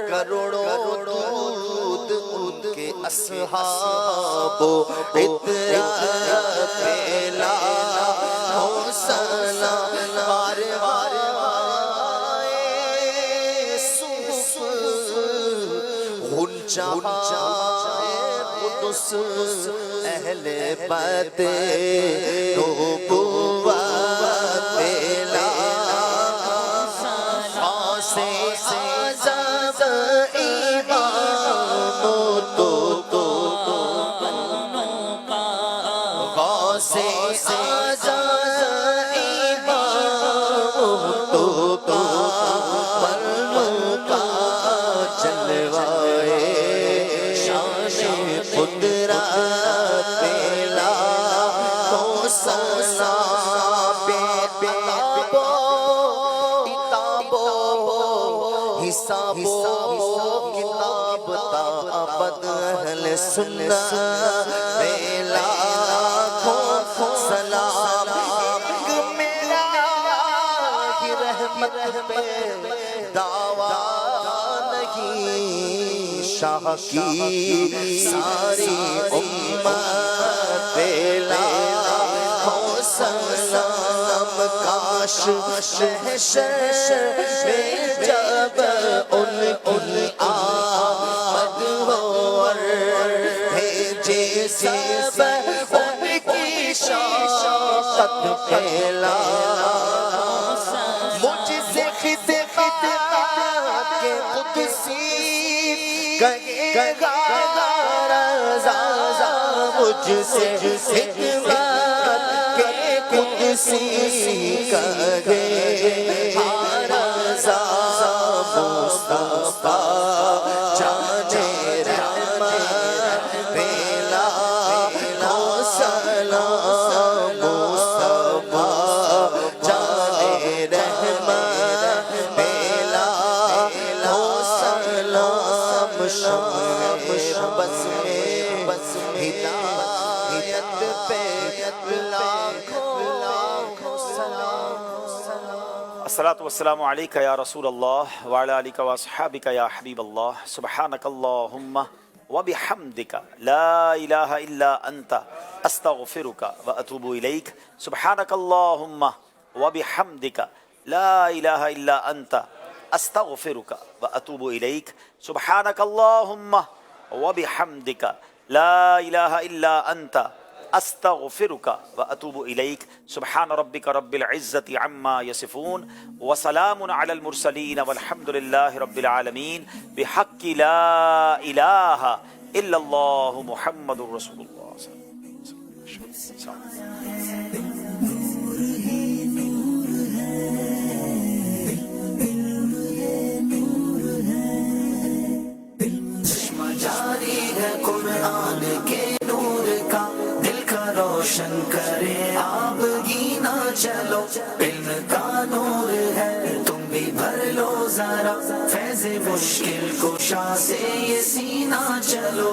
کروڑوں درود ان کے اصحاب و عطر پھیلا ہو سلام بار بار صوف غنچہ قدس اہل بیت نبوت پھیلا کتاب تابد اہل سنت بیلا سلام میرا کی رحمت پہ دعویٰ نہیں شاہ کی ساری امت بیلا سلام کاش محشر میں جب ان کی آمد ہو اور بھیجے سب ان کی شوقت پھیلا مجھ سے خطبات کے قدسی کہے گا رضا مجھ سے خطبات کے قدسی کہے رضا مصطفیٰ جانے رحمت پھیلا ہو سلام مصطفیٰ جانے رحمت پھیلا ہو سلام شمع بس ہدایت پہ لاکھوں سلام الصلاة والسلام علیکہ یا رسول اللہ وعلی آلک واصحابک یا حبیب اللہ سبحانک اللہم وبحمدک لا الہ الا انت استغفرک واتوب الیک سبحانک اللہم وبحمدک لا الہ الا انت استغفرک واتوب الیک سبحانک اللہم وبحمدک لا الہ الا انت استغفرک واتوب الیک سبحان ربک رب العزت عما یصفون وسلام علی المرسلین والحمد للہ رب العالمین بحق لا الہ الا اللہ محمد رسول اللہ صلی اللہ علیہ وسلم. جاری ہے قرآن کے نور کا دل کا روشن کرے آپ گینا چلو علم کا نور ہے تم بھی بھر لو ذرا فیض مشکل کشا سے یہ سینہ چلو